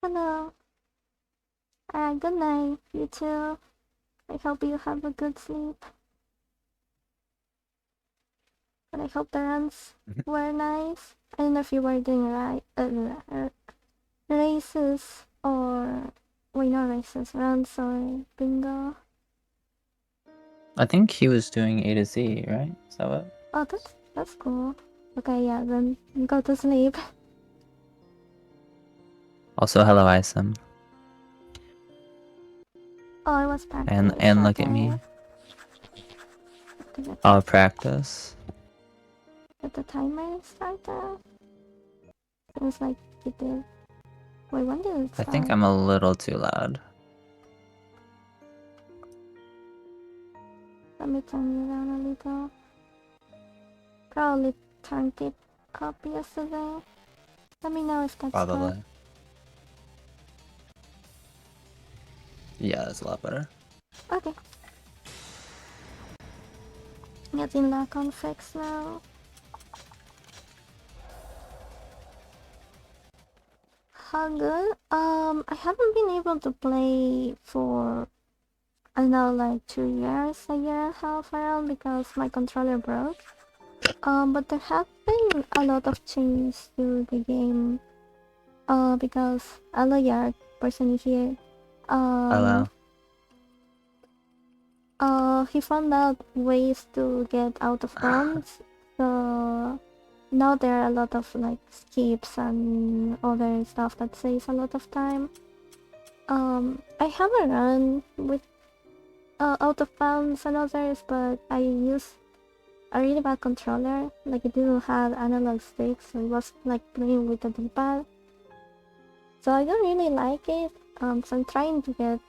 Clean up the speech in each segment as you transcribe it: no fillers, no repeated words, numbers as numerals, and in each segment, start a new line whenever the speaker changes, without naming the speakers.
Hello. Good night. You too. I hope you have a good sleep. And I hope the runs were nice. I don't know if you were doing races or wait, not races, runs or bingo.
I think he was doing A to Z, right? Is that what?
Oh, that's cool. Okay, yeah, then go to sleep.
Also, hello, Isam.
Oh, I was practicing.
And look at me. I'll practice.
Did the timer start? It was like it did. Wait, when did it start?
I think I'm a little too loud.
Let me turn you down a little. Probably turned it up yesterday. Let me know if that's
Probably.
good.
Yeah, that's a lot better.
Okay. Getting that confix now. How good? I haven't been able to play for I know like 2 years, a year and a half around because my controller broke. But there have been a lot of changes to the game. Because Aloyard person here,
Hello.
he found out ways to get out of bounds. So now there are a lot of like skips and other stuff that saves a lot of time. I have a run with out of bounds and others, but I use a really bad controller. Like it didn't have analog sticks, so it was like playing with a D-pad. So I don't really like it. So I'm trying to get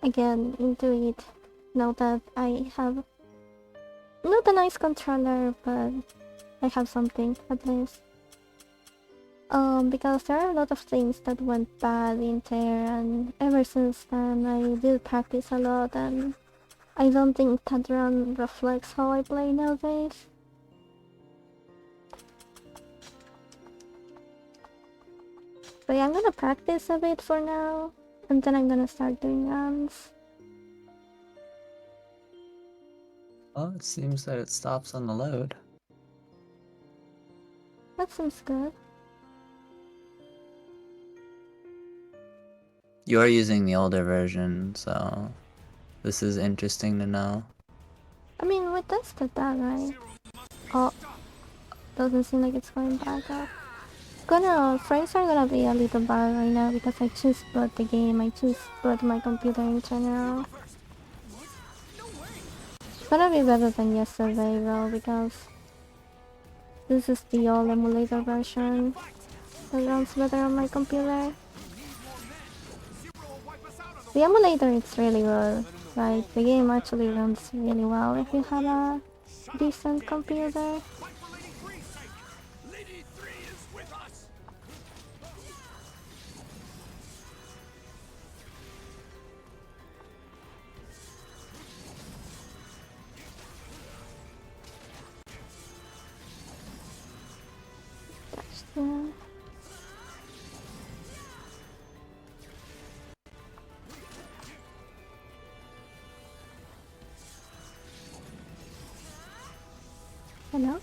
again into it now that I have not a nice controller, but I have something at least. Because there are a lot of things that went bad in there, and ever since then I did practice a lot, and I don't think that run reflects how I play nowadays. So yeah, I'm gonna practice a bit for now, and then I'm gonna start doing runs.
Well, it seems that it stops on the load.
That seems good.
You are using the older version, so this is interesting to know.
I mean, we tested that, right? Oh, doesn't seem like it's going back up. Frames are gonna be a little bad right now because I just bought the game, I just bought my computer in general. It's gonna be better than yesterday though, because this is the old emulator version that runs better on my computer. The emulator is really good, like the game actually runs really well if you have a decent computer. Yeah. Hello?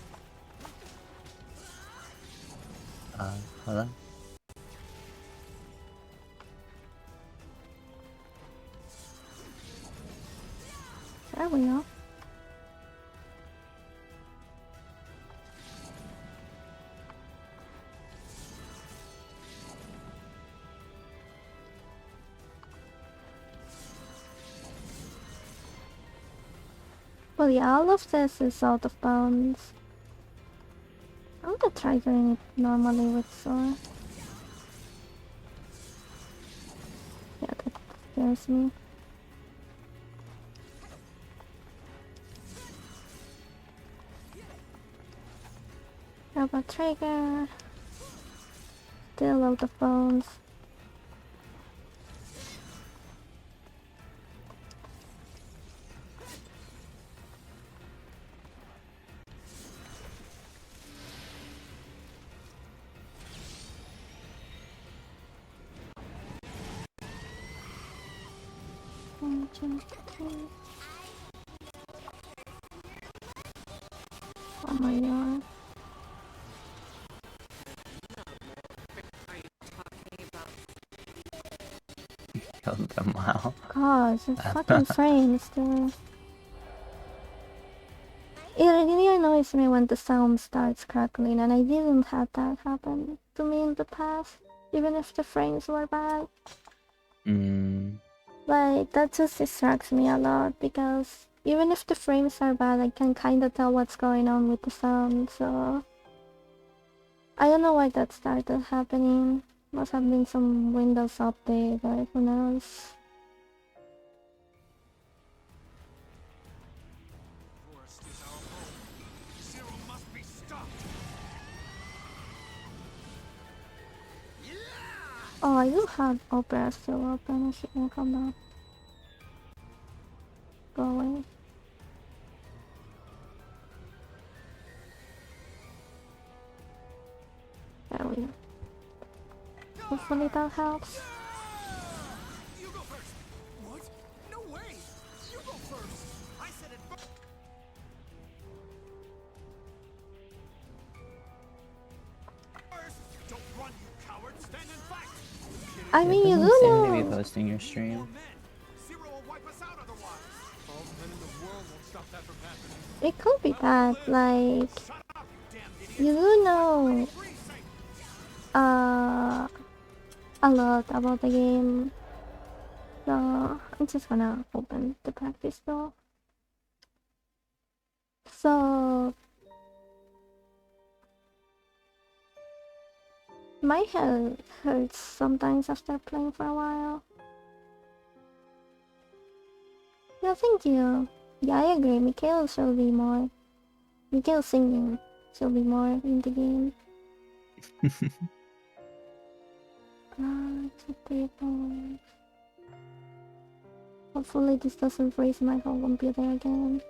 Hello?
There we go. Well, yeah, all of this is out of bounds. I'm gonna try doing it normally with Sword. Yeah, that scares me. How about trigger? Still out of bounds. Oh my god.
Killed them, wow.
Gosh, the fucking frames, dude. It really annoys me when the sound starts crackling, and I didn't have that happen to me in the past, even if the frames were bad. Like, that just distracts me a lot, because even if the frames are bad, I can kinda tell what's going on with the sound, so... I don't know why that started happening. Must have been some Windows update, but who knows. Oh, I do have Opera still open. I shouldn't come back. Go away. There we go. Hopefully that helps.
You go first. What? No way. You go first. I said it first. Don't run, you coward. Stand and fight.
I
It
mean, you
doesn't
do
seem to be
know.
posting your stream.
Zero will wipe us out otherwise. All the men in the world won't stop that from happening.
It could be that, like,
Shut up, you damn idiot.
you do know a lot about the game. So I'm just gonna open the practice though. So my head hurts sometimes after playing for a while. Yeah, thank you. Yeah, I agree. Mikhail should be more. Mikhail singing should be more in the game. It's a paper. Hopefully this doesn't freeze my whole computer again.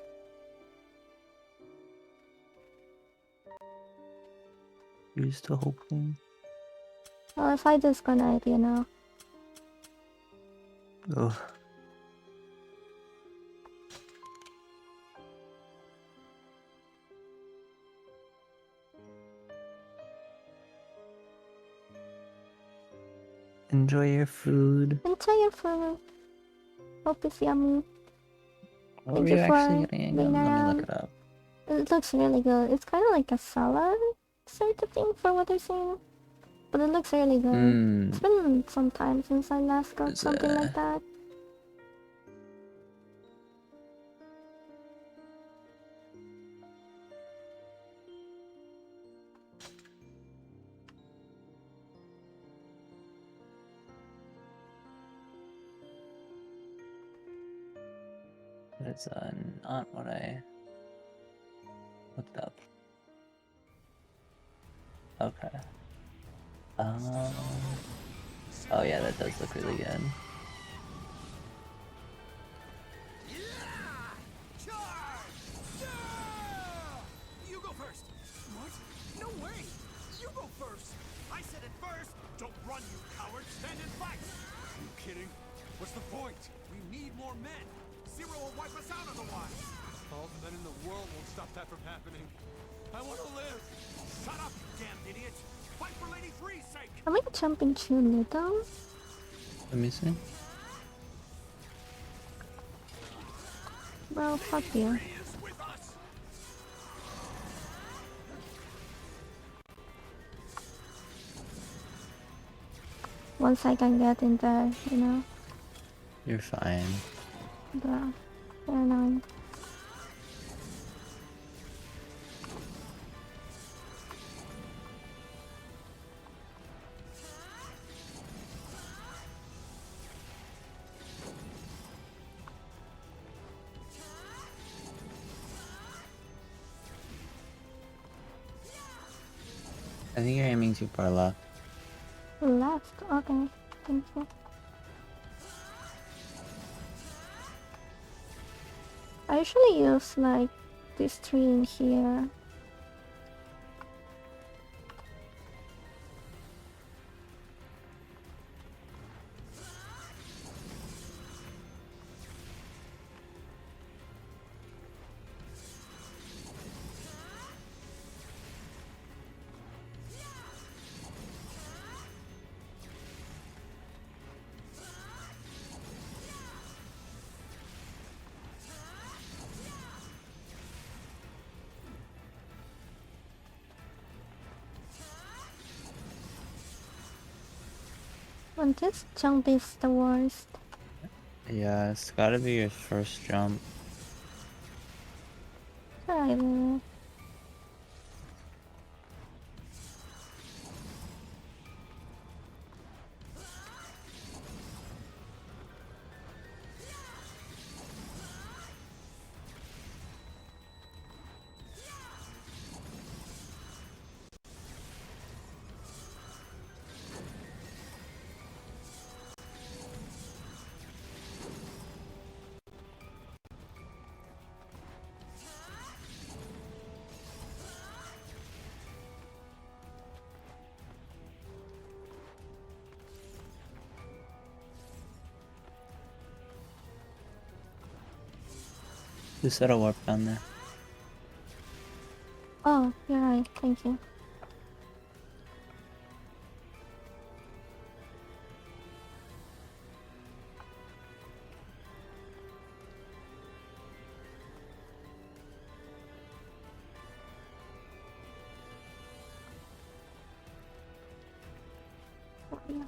You're still hoping?
Well, if I disconnect, you know.
Ugh. Enjoy your food.
Enjoy your food. Hope it's yummy.
What
Thank
were
you
you actually
for
getting
being
again? Let me
around.
look it up.
It looks really good. It's kind of like a salad sort of thing for what I've seen. But it looks really good. It's been some time since I last got
Is
something like that.
It's not what I looked up. Okay. Oh yeah, that does look really good.
You go first. What? No way. You go first. I said it first. Don't run, you coward. Stand and fight. Are you kidding? What's the point? We need more men. Zero will wipe us out otherwise. All the men in the world won't stop that from happening. I want to live. Shut up, you damn idiot. Fight for Lady 3's sake.
Am I jumping too little?
Let me see.
Well, fuck you. Once I can get in there, you know.
You're fine.
Bruh. They're annoying.
I think you're aiming too far left.
Left? Okay. Thank you. I usually use like this tree in here. And this jump is the worst.
Yeah, it's gotta be your first jump.
Right.
Who set a warp down there?
Oh, you're right. Thank you. Oh, yeah.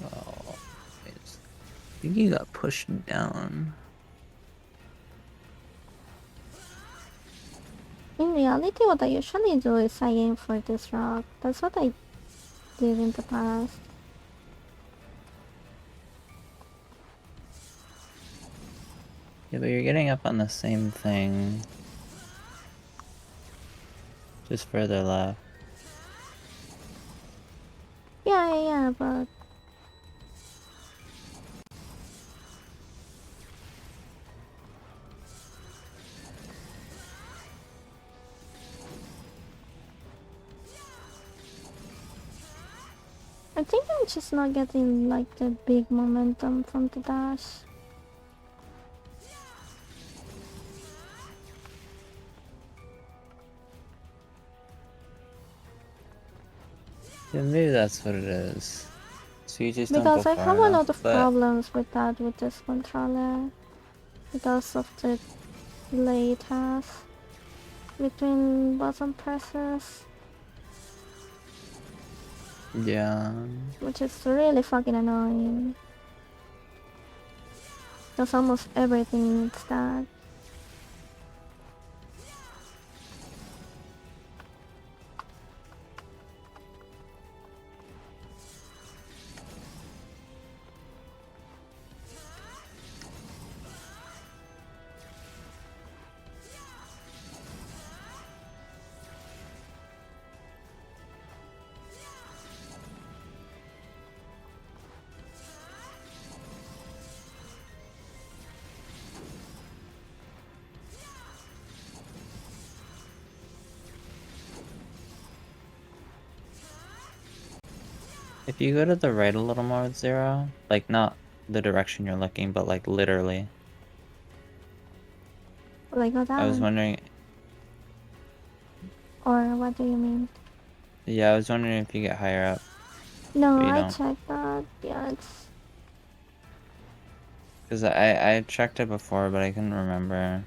Oh, I think he got pushed down.
In reality, what I usually do is I aim for this rock. That's what I did in the past.
Yeah, but you're getting up on the same thing. Just further left.
Yeah, but I think I'm just not getting like the big momentum from the dash.
Yeah, maybe that's what it is. So you just don't go
Because I
far
have a
enough,
lot of
but
problems with that with this controller. Because of the delay it has between button presses.
yeah.
Which is really fucking annoying. Because almost everything needs that.
If you go to the right a little more with Zero, like not the direction you're looking, but like literally.
Like what
I was
happened?
wondering,
Or what do you mean?
yeah, I was wondering if you get higher up,
No,
but you
I
don't.
checked that. Yeah, it's...
Because I checked it before, but I couldn't remember.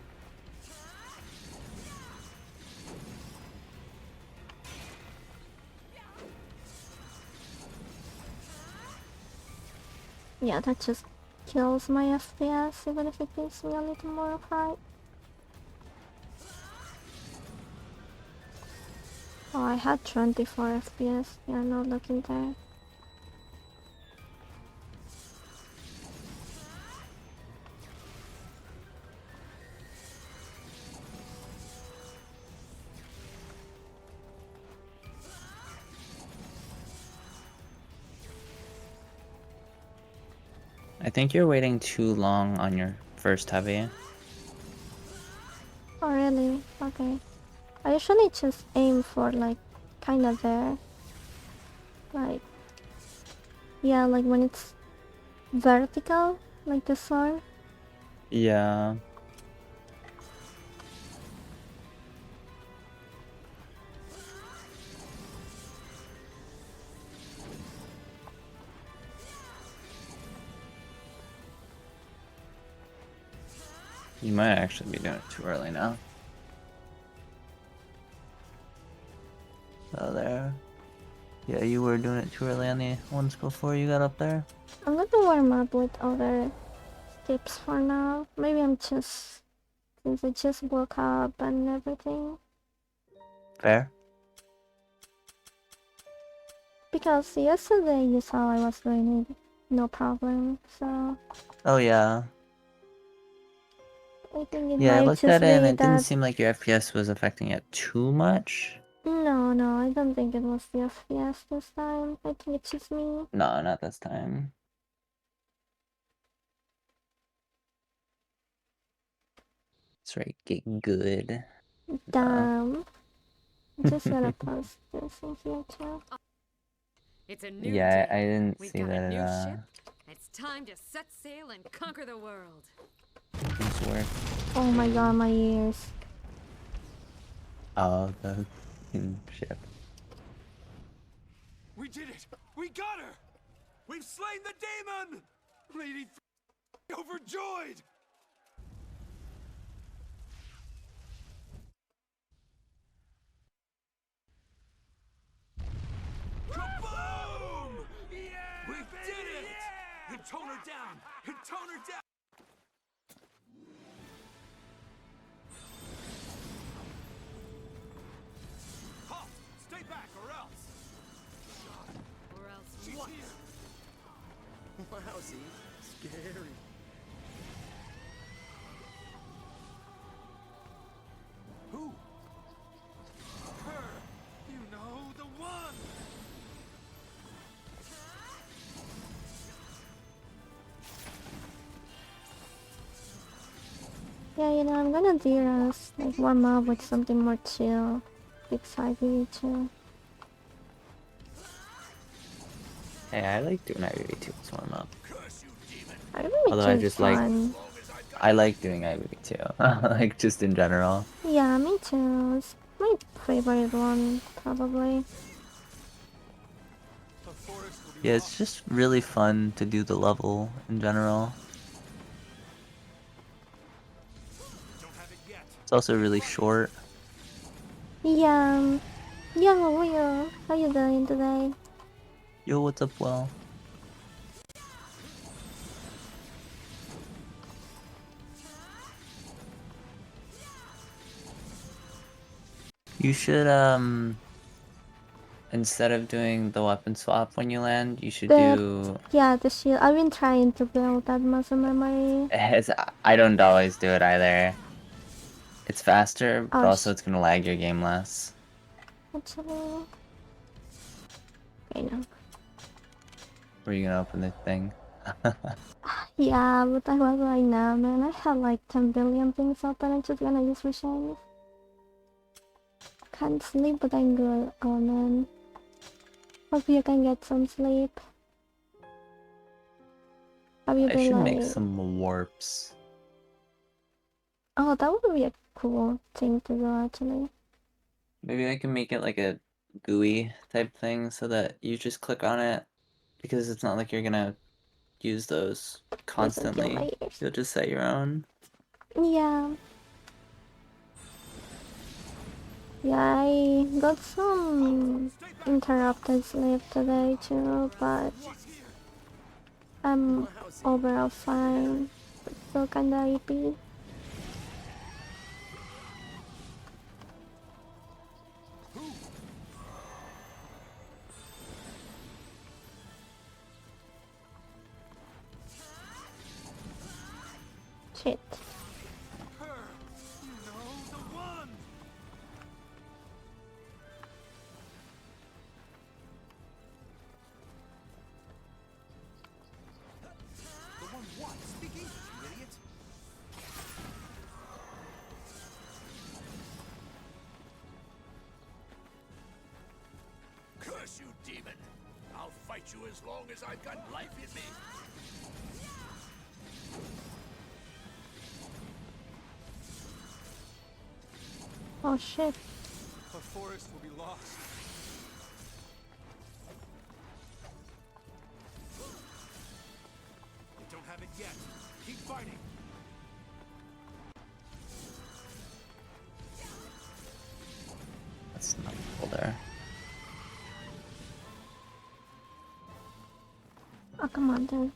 Yeah, that just kills my FPS, even if it gives me a little more fright. Oh, I had 24 FPS. Yeah, no looking there.
I think you're waiting too long on your first heavy.
Oh really? Okay. I usually just aim for like kinda there. Like yeah, like when it's vertical, like this one.
Yeah. You might actually be doing it too early now. Oh, there. Yeah, you were doing it too early on the ones before you got up there.
I'm gonna warm up with other tips for now. Maybe I'm just since I just woke up and everything.
Fair.
Because yesterday you saw I was doing it no problem, so
Oh yeah.
I think it
Yeah, I
might
looked
just
at it and
be
it didn't
that.
seem like your FPS was affecting it too much.
No, I don't think it was the FPS this time. I think it's just me.
No, not this time. That's right, get good.
Damn. I just gotta post this in here too.
It's a new
Yeah,
day.
I didn't
We've
see
got
that
a
it
new ship. It's time to set sail and conquer the world.
things work.
Oh my god, my ears.
Oh, the ship.
We did it! We got her! We've slain the demon! Lady overjoyed! Kaboom! Yeah! We did it! Yeah! And tone her down! And tone her down! Halt! Stay back or else!
Or else
She's
what?
here! Lousy. Scary. Who? Her! You know, the one!
Yeah, you know, I'm gonna do us like warm up with something more chill. Exciting too.
Hey, I like doing IVV2 as warm up.
Curse you, demon!
Although I
IVV2 is
just like,
fun.
I like doing IVV2. Like, just in general.
Yeah, me too. It's my favorite one, probably.
The forest will be
Yeah, it's just really fun to do the level in general.
Don't have it yet.
It's also really short.
Yeah. Yeah, Will, how you doing today?
Yo, what's up, Well? You should, instead of doing the weapon swap when you land, you should do...
Yeah, the shield. I've been trying to build that muscle memory.
I don't always do it either. It's faster, but
Oh,
also it's gonna lag your game less.
actually. Okay, no.
Were you gonna open the thing?
Yeah, but I was like, nah, man. I have like 10 billion things open. I'm just gonna use reshape. Can't sleep, but I'm good. Oh man. Hope you can get some sleep. Have you
I
been
should make
like...
some warps.
Oh, that would be a cool thing to do actually.
Maybe I can make it like a GUI type thing so that you just click on it, because it's not like you're gonna use those
Listen to my
constantly.
ears.
You'll just set your own.
Yeah. Yeah, I got some interrupted sleep today too, but I'm overall fine. But still kinda iffy. Shit.
Her! You know, the one! The one curse you, demon. I'll fight you as long as I've got life in me.
Oh shit.
The forest will be lost. You don't have it yet. Keep fighting.
That's not cool there.
Oh, come on, dude.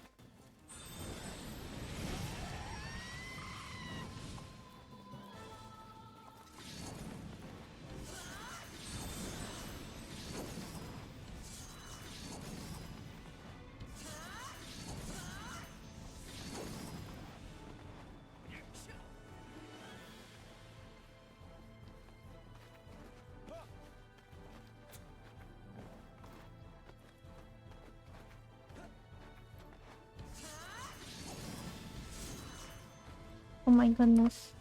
Oh my goodness.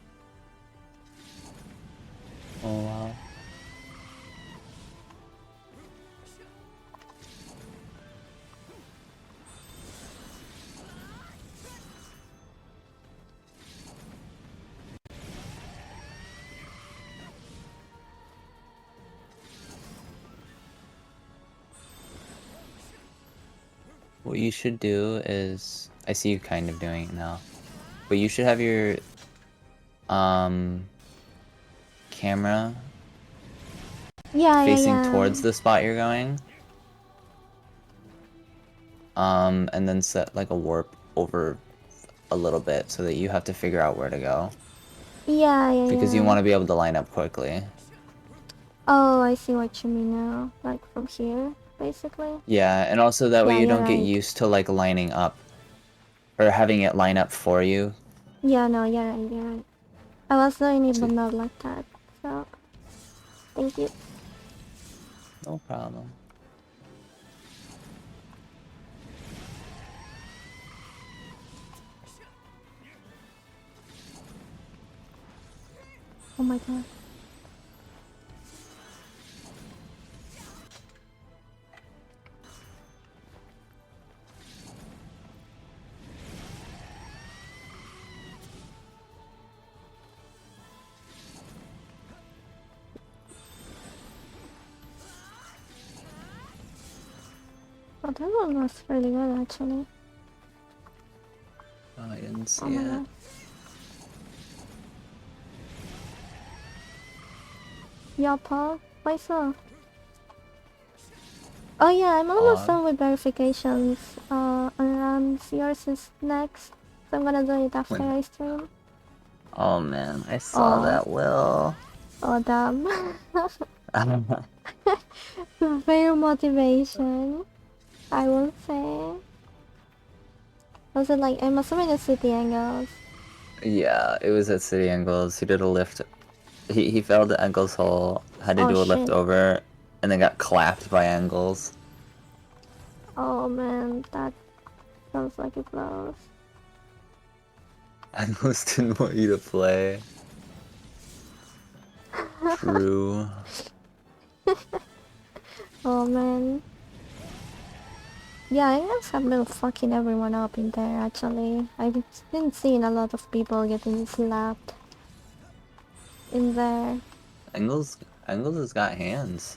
Oh wow. What you should do is, I see you kind of doing it now, but you should have your camera
Yeah,
facing
yeah.
towards the spot you're going. And then set like a warp over a little bit so that you have to figure out where to go.
Yeah.
Because you want to be able to line up quickly.
Oh, I see what you mean now. Like from here, basically.
Yeah, and also that way
Yeah,
you
you're
don't get
right.
used to like lining up or having it line up for you.
Yeah, no, you're right. I was doing it,
So-
but not like that. So, thank you.
No problem.
Oh my god. Oh, that one was really good, actually.
Oh, I didn't see
Oh my
it.
god. Yeah, Paul? Why so? Oh yeah, I'm almost done with verifications. And yours is next. So I'm gonna do it after I stream.
Oh man, I saw
Oh.
that, Will.
Oh damn. Very motivation, I will say. Was it like, I'm assuming it's city angles.
Yeah, it was at City Angles. He did a lift. He fell to Angles Hole, had to
Oh
do a lift
shit.
over, and then got clapped by Angles.
Oh man, that sounds like it blows.
Angles didn't want you to play. True.
Oh man. Yeah, I guess I've been fucking everyone up in there actually. I've been seeing a lot of people getting slapped in there.
Angles has got hands.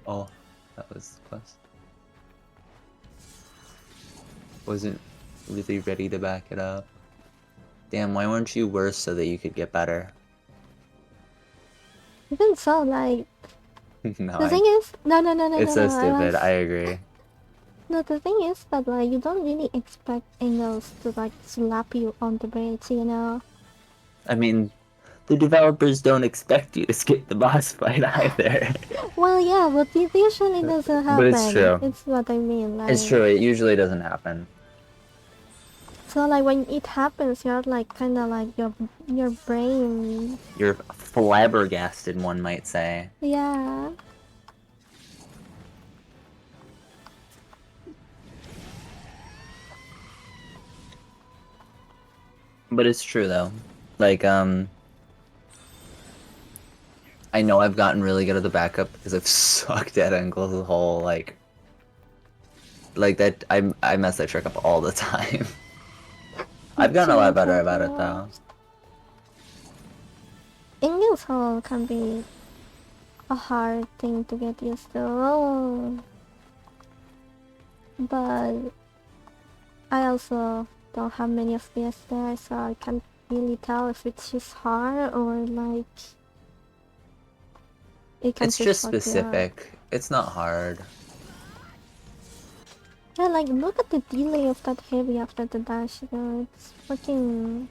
Oh, that was the quest. Wasn't really ready to back it up. Damn, why weren't you worse so that you could get better?
Even so, like,
No,
the thing is, no,
it's so
I
stupid,
was,
I agree.
no, the thing is that, like, you don't really expect angles to, like, slap you on the bridge, you know?
I mean, the developers don't expect you to skip the boss fight either.
Well, yeah, but it usually doesn't
But it's
happen.
true.
It's what I mean. Like,
It's true, it usually doesn't happen.
so like when it happens, you're like kind of like your brain.
You're flabbergasted, one might say.
Yeah.
But it's true though. Like, I know I've gotten really good at the backup because I've sucked at Engle's whole like that. I mess that trick up all the time. I've gotten a lot better about it though.
English Hall can be a hard thing to get used to. But I also don't have many FPS there, so I can't really tell if it's just hard or like it can
It's just
fuck you up.
specific. It's not hard.
Yeah, like look at the delay of that heavy after the dash, though. It's fucking.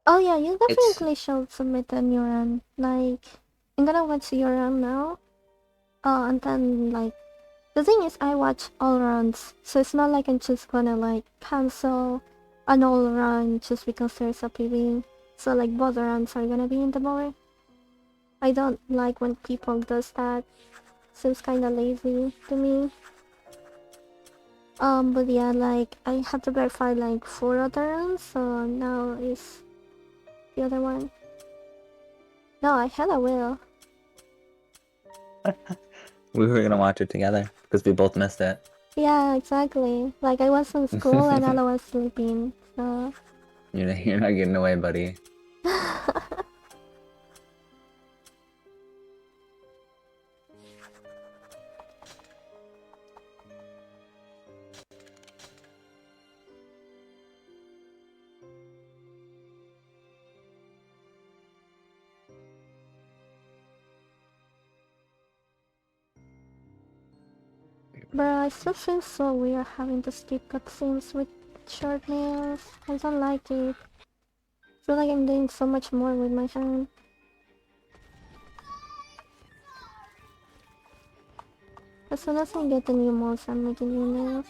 Oh yeah, you definitely should submit a new run. Like, I'm gonna watch your run now. And then like, the thing is, I watch all runs, so it's not like I'm just gonna like cancel an old run just because there's a PB. So like, both runs are gonna be in the board. I don't like when people does that. Seems kinda lazy to me. But yeah, like I had to verify like 4 other runs, so now is the other one. No, I had a will.
We were gonna watch it together because we both missed it.
Yeah, exactly. Like I was in school and Ella was sleeping, so.
You're not getting away, buddy.
Bro, I still feel so weird having to skip cutscenes with short nails. I don't like it. I feel like I'm doing so much more with my hand. As soon as I get the new modes, I'm making new nails.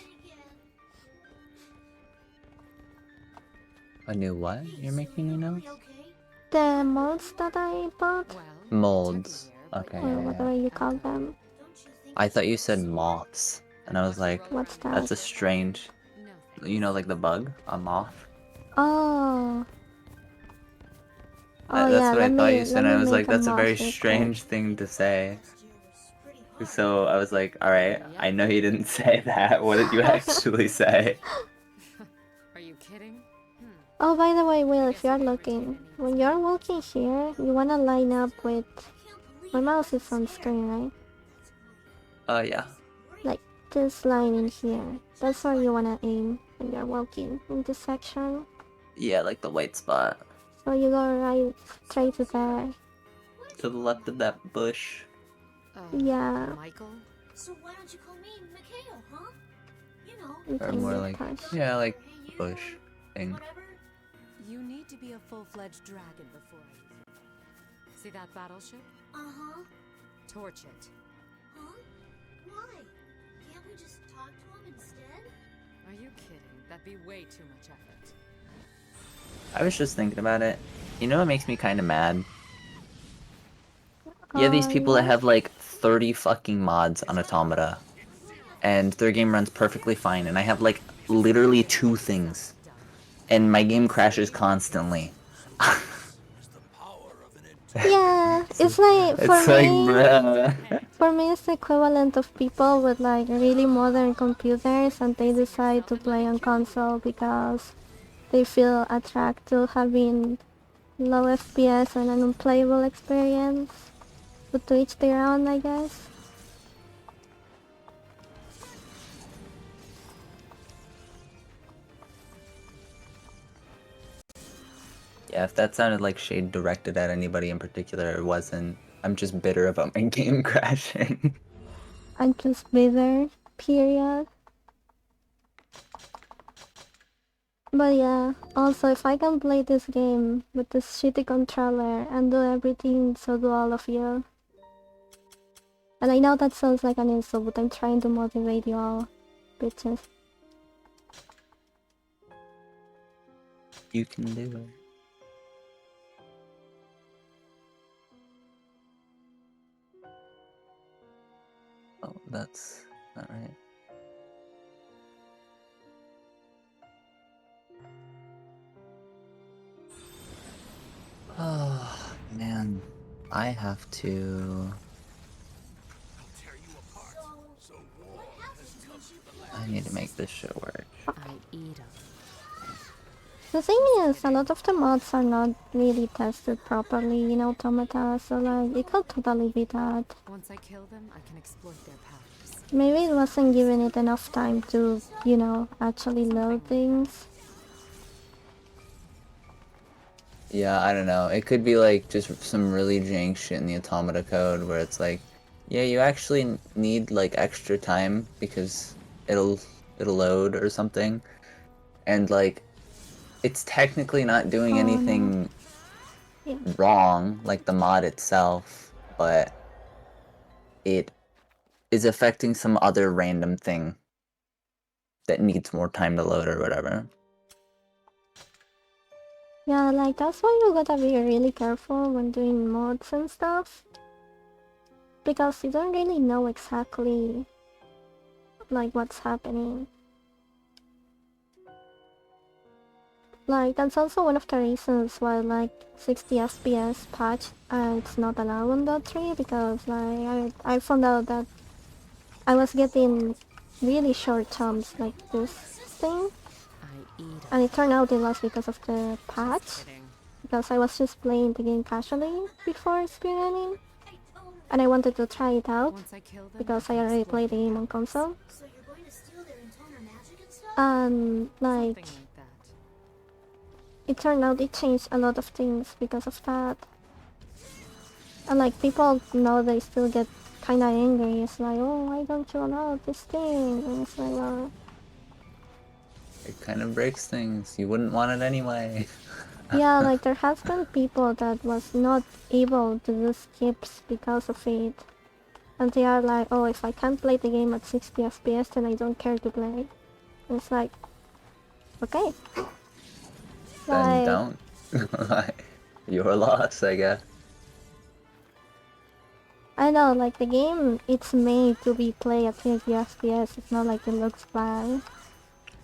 A new what? You're making new notes?
The molds that I bought,
Well,
Molds.
technically,
Okay.
or
Yeah, yeah.
whatever you call them.
I thought you said moths, and I was like,
What's that?
that's a strange.
no thanks.
You know, like the bug, a moth.
Oh. Oh
That's
yeah,
what I
let
thought
me
you said.
let
I
me
was
make
like, that's a
moth
very
real quick.
strange thing to say. So I was like, all right, I know you didn't say that. What did you actually say?
Are you kidding?
Oh, by the way, Will, if you're looking, when you're walking here, you wanna line up with. My mouse is on screen, right?
Yeah.
Like this line in here. That's where you wanna aim when you're walking in this section.
Yeah, like the white spot.
So you go right straight to there.
To the left of that bush.
Yeah.
Michael?
So why don't you call me Mikhail, huh? You know,
You
Or
can
more
get
like,
touched.
yeah, like
hey you,
bush thing.
whatever.
You need to be a full-fledged dragon before I... See that battleship?
Uh-huh.
Torch it.
Huh? Why? Can't we just talk to him instead?
Are you kidding? That'd be way too much effort.
I was just thinking about it. You know what makes me kind of mad? You have these people that
Yeah.
have like 30 fucking mods on Automata. and their game runs perfectly fine, and I have like literally 2 things, and my game crashes constantly.
Yeah, it's like
It's like, bruh.
for me it's the equivalent of people with like really modern computers and they decide to play on console because they feel attracted to having low FPS and an unplayable experience. But to each their own, I guess.
Yeah, if that sounded like shade directed at anybody in particular, it wasn't. I'm just bitter about my game crashing.
I'm just bitter, period. But yeah, also if I can play this game with this shitty controller and do everything, so do all of you. And I know that sounds like an insult, but I'm trying to motivate you all, bitches.
You can do it. Oh, that's not right. Oh, man. I have to... I need to make this shit work.
I eat 'em.
The thing is, a lot of the mods are not really tested properly in Automata, so like, it could totally be that.
Once I kill them, I can exploit their powers.
Maybe it wasn't giving it enough time to, you know, actually load things.
Yeah, I don't know. It could be like just some really jank shit in the automata code where it's like, yeah, you actually need like extra time because it'll load or something. And like it's technically not doing
Oh,
anything
Yeah.
wrong, like the mod itself, but it is affecting some other random thing that needs more time to load or whatever.
Yeah, like that's why you gotta be really careful when doing mods and stuff. Because you don't really know exactly like what's happening. Like that's also one of the reasons why like 60 FPS patch it's not allowed on DOD3 because like I found out that I was getting really short jumps like this thing,
I eat 'em.
and it turned out it was because of the patch.
Kidding.
Because I was just playing the game casually before speedrunning, and I wanted to try it out
Once I kill them,
because
I
I
can
already
exploit
played the
their
game on
powers.
console.
So you're going to steal their encounter magic and stuff?
And
Something
like
like that.
it turned out it changed a lot of things because of that. And like people know they still get kinda angry. It's like, oh, why don't you allow this thing? And it's like, well,
It kind of breaks things. You wouldn't want it anyway.
yeah, like there has been people that was not able to do skips because of it. And they are like, oh, if I can't play the game at 60 FPS, then I don't care to play. And it's like, okay.
Then
Like,
don't. Your loss, I guess.
I know, like the game, it's made to be played at 30 FPS. It's not like it looks bad.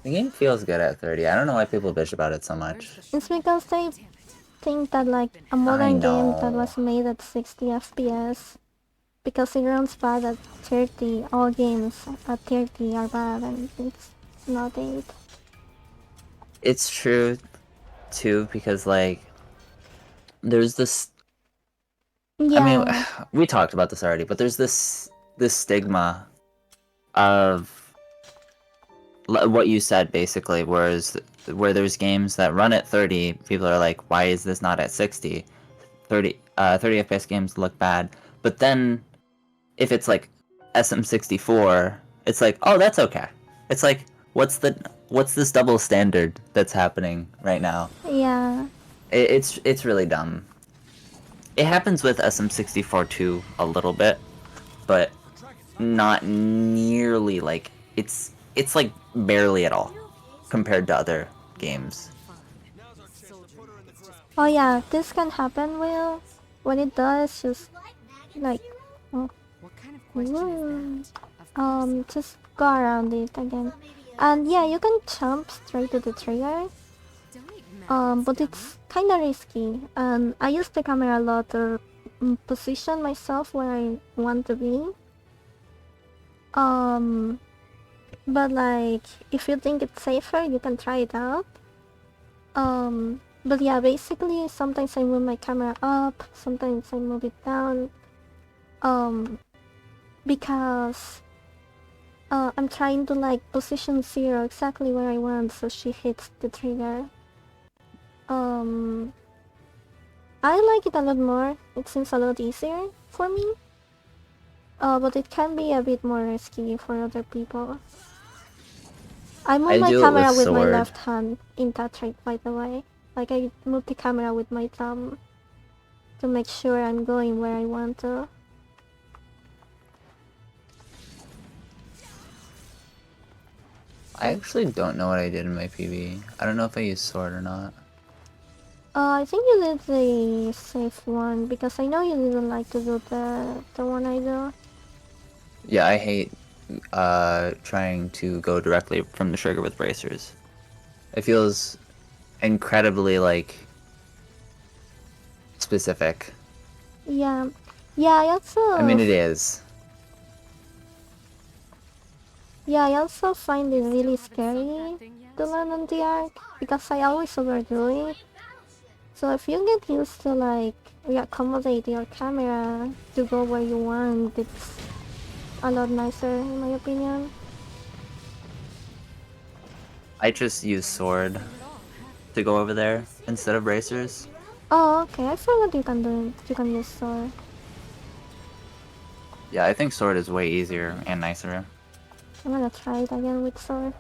The game feels good at 30. I don't know why people bitch about it so much.
Where's the
It's because they
Damn it.
think that like a
I
modern game that
know.
was made at 60 FPS, because it runs bad at 30, all games at 30 are bad, and it's not it.
It's true, too, because, like, there's this... I mean,
Yeah,
we talked about this already, but there's this stigma of what you said, basically, where there's games that run at 30, people are like, why is this not at 60? 30 FPS games look bad. But then, if it's like SM64, it's like, oh, that's okay. It's like, what's this double standard that's happening right now?
yeah.
It's really dumb. It happens with SM64 too, a little bit, but not nearly like it's like barely at all compared to other games.
Oh yeah, this can happen, Will. When it does, just like, oh,
What kind of question is that? Of course.
just go around it again.
Thought maybe
And yeah, you can jump straight to the trigger.
Don't eat magnets,
But
dummy.
it's kind of risky. And I use the camera a lot to position myself where I want to be. But like, if you think it's safer, you can try it out. But yeah, basically, sometimes I move my camera up, sometimes I move it down. Because I'm trying to like position Zero exactly where I want so she hits the trigger. I like it a lot more. It seems a lot easier for me. But it can be a bit more risky for other people. I move
I
my
do it with
camera with my
sword.
left hand in that trick, by the way. Like I move the camera with my thumb to make sure I'm going where I want to.
I actually don't know what I did in my PB. I don't know if I used sword or not.
I think you did the safe one because I know you didn't like to do the one I do.
Yeah, I hate trying to go directly from the trigger with bracers. It feels incredibly like specific.
Yeah, yeah.
I mean, it is.
I also find it
You
really
still haven't sunk
scary
that thing yet?
to land on the arc because I always overdo it. So if you get used to like reaccommodate your camera to go where you want, it's a lot nicer in my opinion.
I just use sword to go over there instead of bracers.
Oh, okay. I forgot you can do it. You can use sword.
Yeah, I think sword is way easier and nicer.
I'm gonna try it again with sword.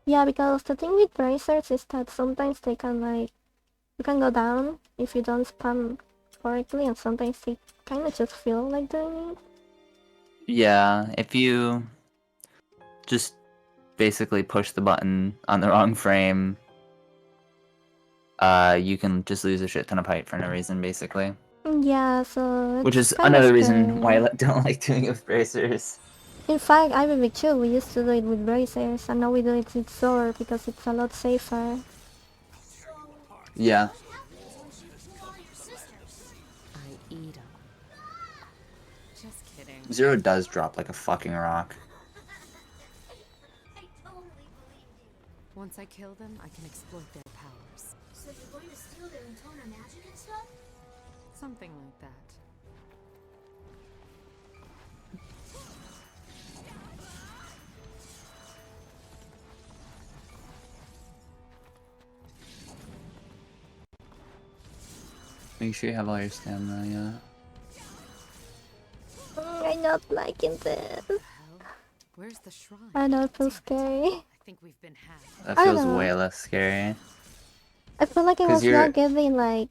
Yeah, because the thing with bracers is that sometimes they can like you can go down if you don't spam correctly, and sometimes they kind of just feel like doing it.
Yeah, if you just basically push the button on the wrong frame, you can just lose a shit ton of height for no reason, basically.
Yeah, so
Which
it's
is
kind of
another reason why I
scary.
don't like doing it with bracers.
In fact, I with too. We used to do it with bracers, and now we do it with sword because it's a lot safer.
So,
Yeah.
what happens when you kill all your sisters?
I eat 'em. Just kidding.
Zero does drop like a fucking rock.
I totally believed you.
Once I kill them, I can exploit their powers.
So you're going to steal their Intona magic and stuff?
Something like that.
Make sure you have all your stamina, yeah.
I'm not liking this.
Hell, where's the shrine?
I know it feels
Damn it.
scary.
I think we've been hacked.
That
I
feels
know.
way less scary.
I feel like I
'Cause
was
you're-
not getting like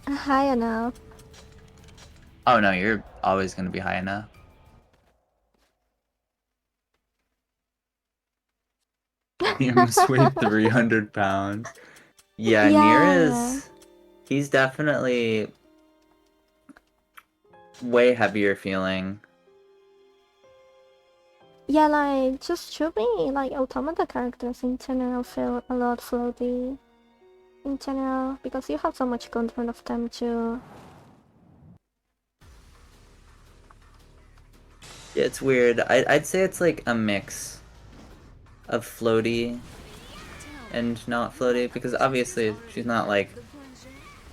high enough.
Oh no, you're always gonna be high enough. You must weigh 300 pounds. Yeah, Nier
Yeah.
is... He's definitely way heavier feeling.
Yeah, like just shooting like automata characters in general feel a lot floaty. In general, because you have so much control of them too.
Yeah, it's weird. I'd say it's like a mix of floaty and not floaty, because obviously she's not like...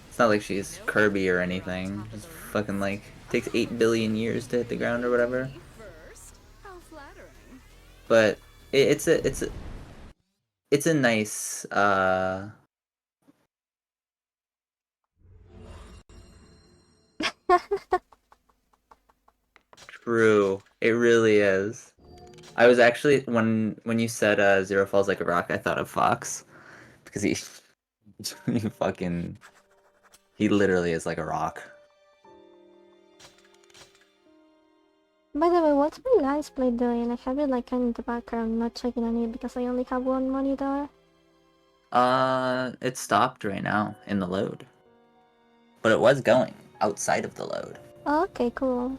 It's not like she's Kirby or anything. It's fucking like... Takes 8 billion years to hit the ground or whatever.
First, how flattering.
But it's a nice true. It really is. I was actually when you said Zero Falls Like a Rock, I thought of Fox. Because he he fucking he literally is like a rock.
By the way, what's my last play doing? I have it like kind of in the background, not checking on it because I only have one monitor.
It stopped right now in the load. But it was going outside of the load.
Oh, okay, cool.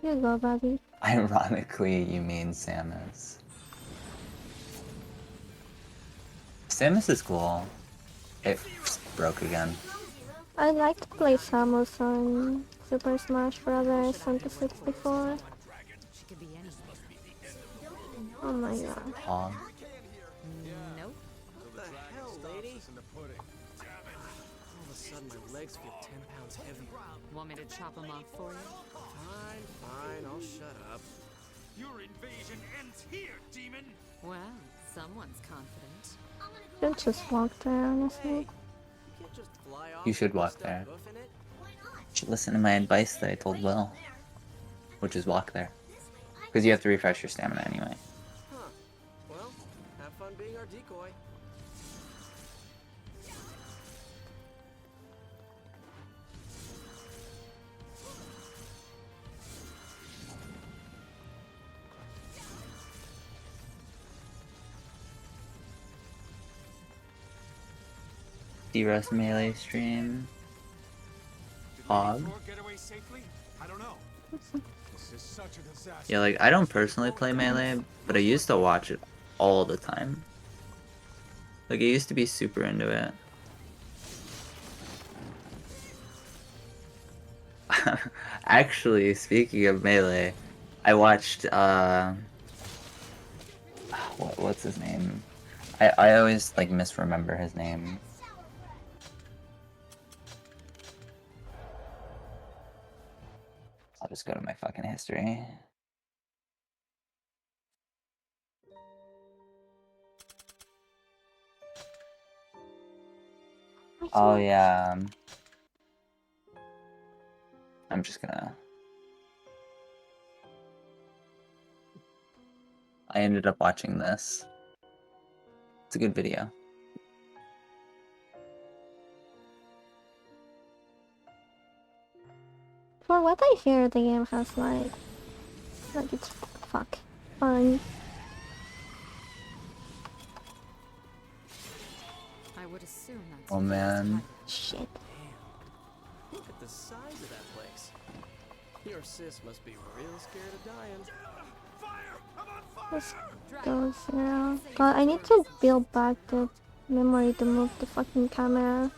You go, buddy.
Ironically, you mean Samus. Samus is cool. It broke again.
I like to play Samus on Super Smash Bros. On the 64.
She could be anything.
Oh my god.
Pog.
Nope.
What the hell, lady? All of a sudden, my legs feel 10 pounds heavier.
Want me to chop them off for you?
Fine, I'll shut up. Your invasion ends here, demon!
Well, someone's confident.
Should just walk there, honestly.
You can't just fly off
You should
and
walk
stuff
there.
hoof in it.
You should listen to my advice that I told Will, which is walk there. Because you have to refresh your stamina anyway.
Huh. Well, have fun being our decoy.
D-Rust Melee stream. Pog.
Did get away safely? I don't know. This is such a disaster.
Yeah, like, I don't personally play Melee, but I used to watch it all the time. Like, I used to be super into it. Actually, speaking of Melee, I watched, what's his name? I always, like, misremember his name. I'll just go to my fucking history. Oh yeah. I'm just gonna. I ended up watching this. It's a good video.
For what I hear, the game has like it's fun.
I would assume that's
Oh man.
Shit.
Look at the size of that place. Your sis must be real scared of dying.
Let's go zero. God, I need to build back the memory to move the fucking camera.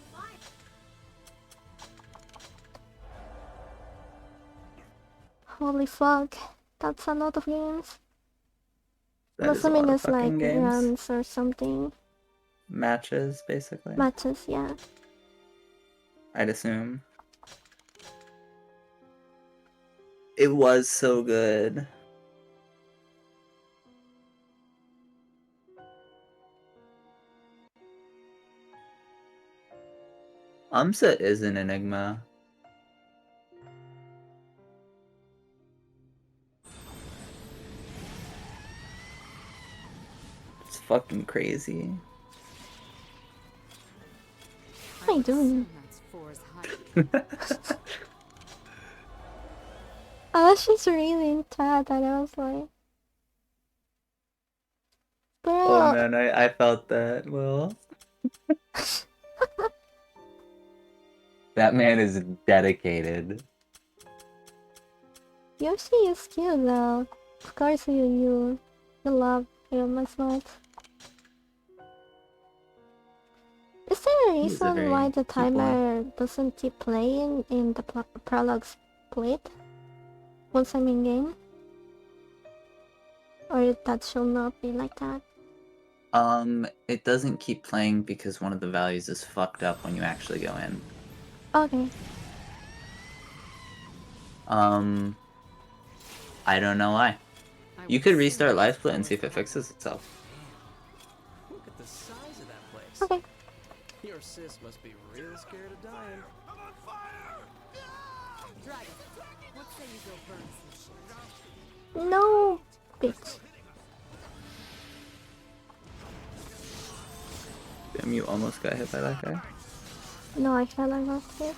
Holy fuck. That's a lot of games. I'm
That is a lot
assuming
of
it's like
fucking games.
runs or something.
Matches, basically.
Matches, yeah.
I'd assume. It was so good. Umsa is an enigma. It's fucking crazy.
What are you doing?
That's Four's height.
I was just reading chat and I was like,
Oh
girl,
man, I felt that. Well, that man is dedicated.
Yoshi is cute though. Of course you love him as much. Is there a
He's a
reason
very
why the
cute boy.
timer doesn't keep playing in the prologue split once I'm in game? Or that should not be like that?
It doesn't keep playing because one of the values is fucked up when you actually go in.
Okay.
I don't know why. You could restart Live Split and see if it fixes itself.
Look at the size of that place.
Okay.
Your sis must be real scared of dying.
Dragon, what say you go burn some shit?
No, bitch.
Damn, you almost got hit by that guy.
No, I felt I lost it.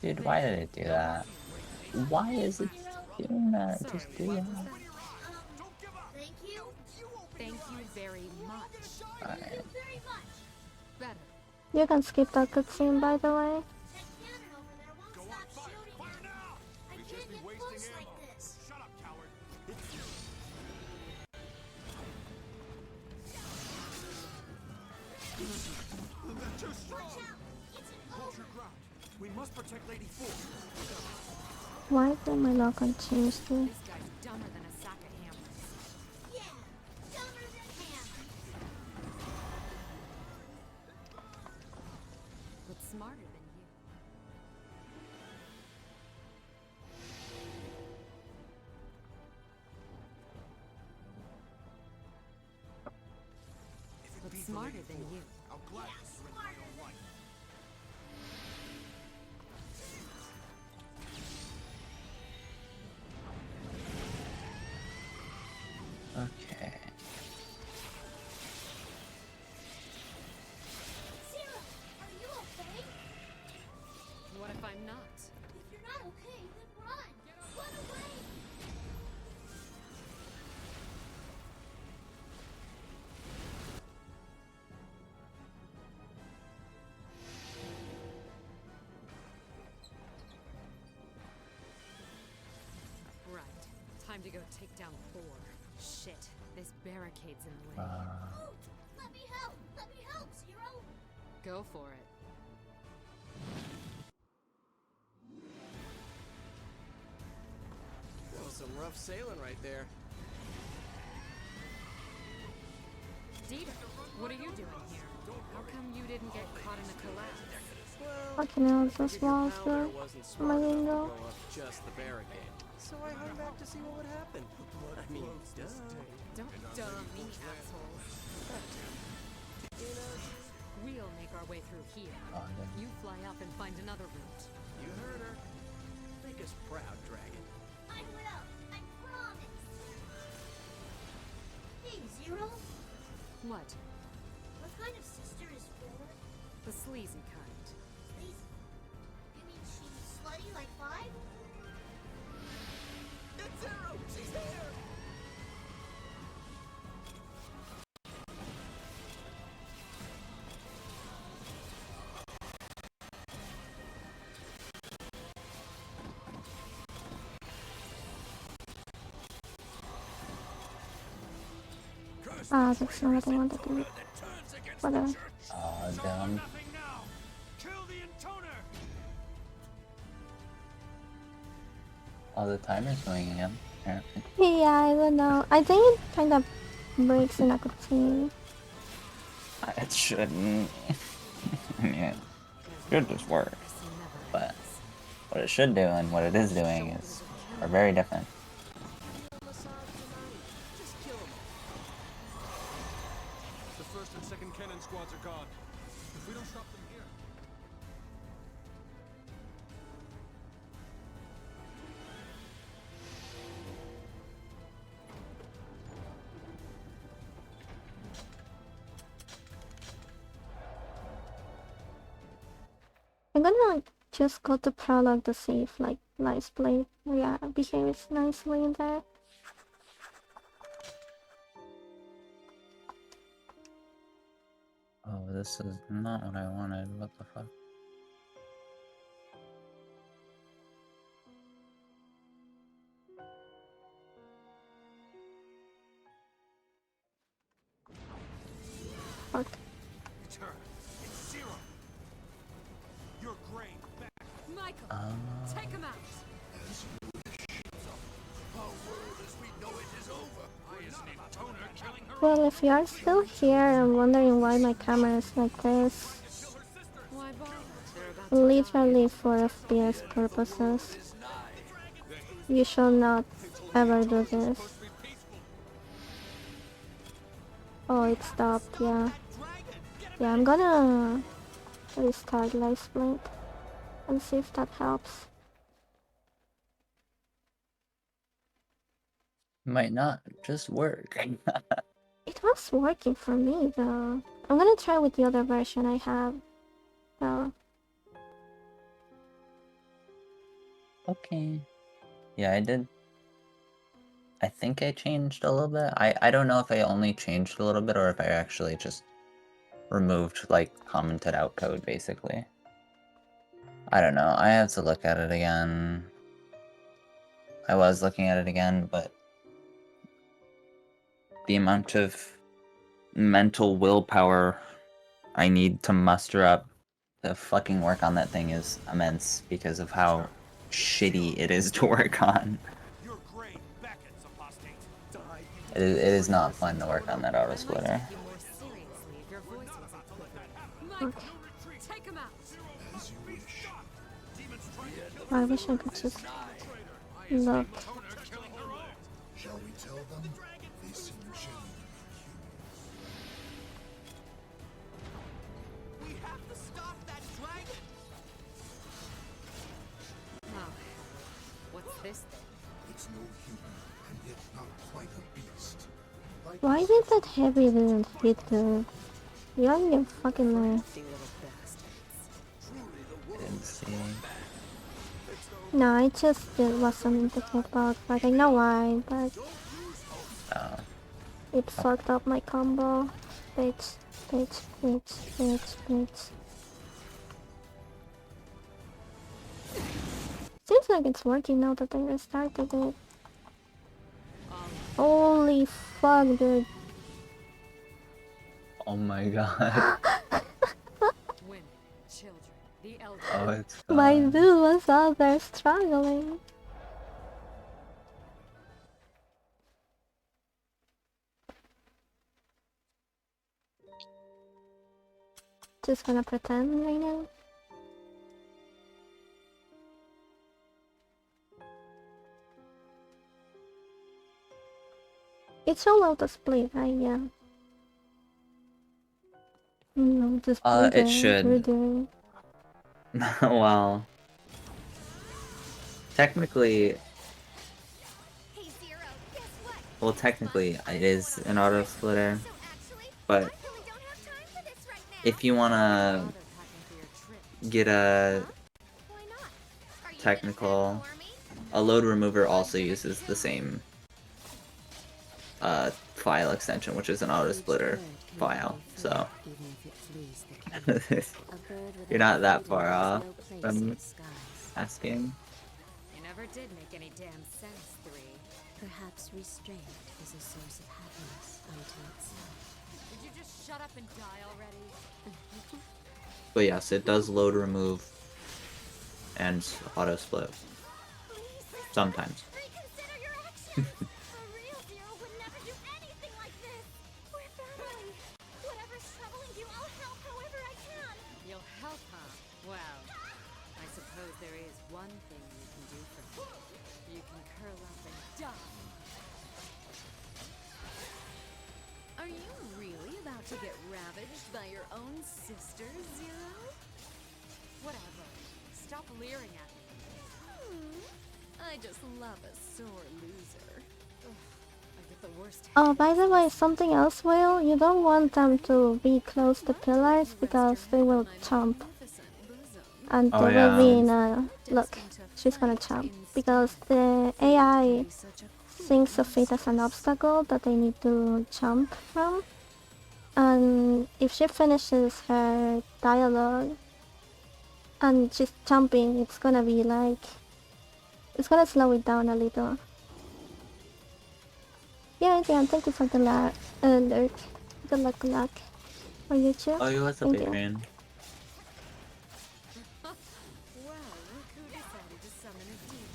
Dude, why did it do that? Why is it doing that?
Sorry,
Just do
what
that.
was that?
Don't give up.
Thank you.
Thank you very much.
Alright.
Very much.
Better.
You can skip that cutscene, by the way.
That cannon over there won't
Go on,
stop
fire!
shooting.
Fire now!
I
We
can't
just be
get
wasting
close like
ammo.
this.
Shut up, coward. It's you. They're too strong.
Watch out. It's an
Hold
ogre.
your ground. We must protect Lady Four.
Why did my lock on Tuesday?
This guy's dumber than a sack of hammers.
Yeah. Dumber than ham.
But smarter than you.
If it
But
be for
smarter
Lady
than
Four,
you.
I'll gladly surrender my own life.
Okay.
Zero, are you okay?
What if I'm not?
If you're not okay, then run. Run away.
Right. Time to go take down 4. Shit. This barricade's in the way.
Oh, let me help. Let me help, Zero.
Go for it.
Well, some rough sailing right there.
Dita, what are you doing here? How come you didn't get caught in a collapse?
Well,
Fucking hell, it's so
figured your
small,
pal
so.
there wasn't
my
smart enough to
window.
blow up just the barricade. So I hung back to see what would happen. I mean, duh.
Don't duh me, asshole. We'll make our way through here. You fly up and find another route.
You heard her. Make us proud, Dragon.
I will. I promise. Hey, Zero.
What?
What kind of sister is Four?
The sleazy kind.
Please. You mean she's slutty like Five?
It's Zero! She's here!
Ah, that's not what I wanted to do. Whatever.
Dumb.
Nothing now. Kill the intoner.
Oh, the timer's going again, apparently.
Yeah, I don't know. I think it kind of breaks in a cutscene.
It shouldn't. I mean, it should just work. But what it should do and what it is doing are very different.
Just kill 'em all.
The first and second cannon squads are gone. If we don't stop them here.
I'm gonna just go to prologue to see if like Lice Blade, yeah, behaves nicely in there.
Oh, this is not what I wanted. What the fuck?
Fuck.
Return. It's Zero. Your grain back.
Michael, take him out.
Our world as we know it is over. Why isn't intoner killing her?
Well, if you're still here and wondering why my camera is like this,
Why bother? They're about to die.
literally for FPS purposes, you shall not ever do this. Oh, it stopped, yeah. Yeah, I'm gonna restart Lice Blade and see if that helps.
Might not just work.
It was working for me though. I'm gonna try with the other version I have. So
Okay. Yeah, I did. I think I changed a little bit. I don't know if I only changed a little bit or if I actually just removed, like, commented out code, basically. I don't know. I have to look at it again. I was looking at it again, but the amount of mental willpower I need to muster up to fucking work on that thing is immense because of how shitty it is to work on.
Your grave beckons, apostate.
It is not fun to work on that auto splitter.
You more seriously if your voice was
Okay.
Michael, take him out.
I wish I could just look.
Shall we tell them they see you shame?
We have to stop that dragon.
Oh, what's this thing?
It's no human, and yet not quite a beast. Like
Why did that heavy didn't hit the... You're on your fucking line.
Nasty little bastards.
Didn't see.
No, it just wasn't in the hitbox. Like, I know why, but
Oh.
it fucked up my combo. Bitch, bitch, bitch, bitch, bitch. Seems like it's working now that I restarted it. Holy fuck, dude.
Oh my god.
Women, children, the elderly.
Oh, it's
My
gone.
dude was out there struggling. Just gonna pretend right now. It's all out of split, yeah. No, just
It should.
redoing.
Well, technically,
Hey, Zero, guess what?
well, technically it is an auto splitter,
So actually,
but
I really don't have time for this right now.
if you wanna
Bother packing for your trip.
get a
Why not? Are you
technical,
gonna for me?
a load remover also uses the same file extension, which is an auto splitter file, so you're not that far off from asking.
You never did make any damn sense, 3.
Perhaps restraint is a source of happiness unto itself.
Did you just shut up and die already?
But yes, it does load remove and auto split sometimes.
Reconsider your actions. A real Zero would never do anything like this. We're family. Whatever's troubling you, I'll help however I can.
You'll help, huh? Well, I suppose there is one thing you can do for me. You can curl up and die.
Are you really about to get ravaged by your own sister, Zero?
Whatever. Stop leering at me.
I just love a sore loser.
I get the worst.
Oh, by the way, something else, Will. You don't want them to be close to pillars because they will chomp.
Magnificent bosom.
And
Oh,
they will be
yeah.
in a... Look, she's gonna chomp. Because the AI
Such a
thinks of it as an obstacle that they need to jump from. And if she finishes her dialogue and she's jumping, it's gonna be like... It's gonna slow it down a little. Yeah, Adrian, thank you for the alert. Good luck for you too.
Oh, you what's up,
Thank you.
Adrian?
Well, look who decided to summon a demon.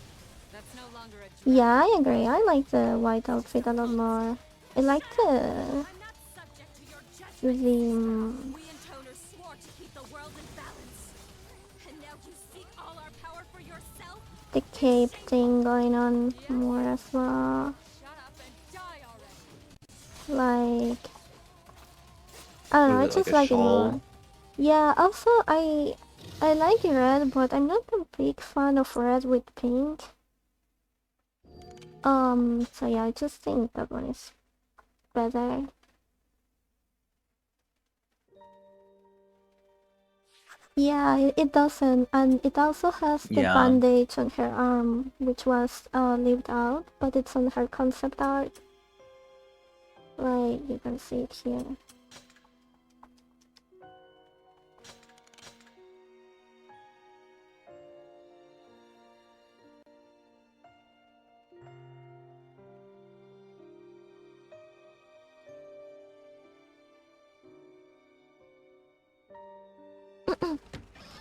That's no longer a dragon.
Yeah, I agree. I like the white outfit a lot more. I like the...
I'm not subject to your judgment.
the...
We and Toner swore to keep the world in balance. And now you seek all our power for yourself?
the cape thing going on more as well.
Shut up and die already.
Like... I don't know, I
Was it like
just
a
like it
shawl?
more. Yeah, also I like red, but I'm not a big fan of red with pink. So yeah, I just think that one is better. Yeah, it doesn't, and it also has the
Yeah.
bandage on her arm, which was left out, but it's on her concept art. Like, you can see it here.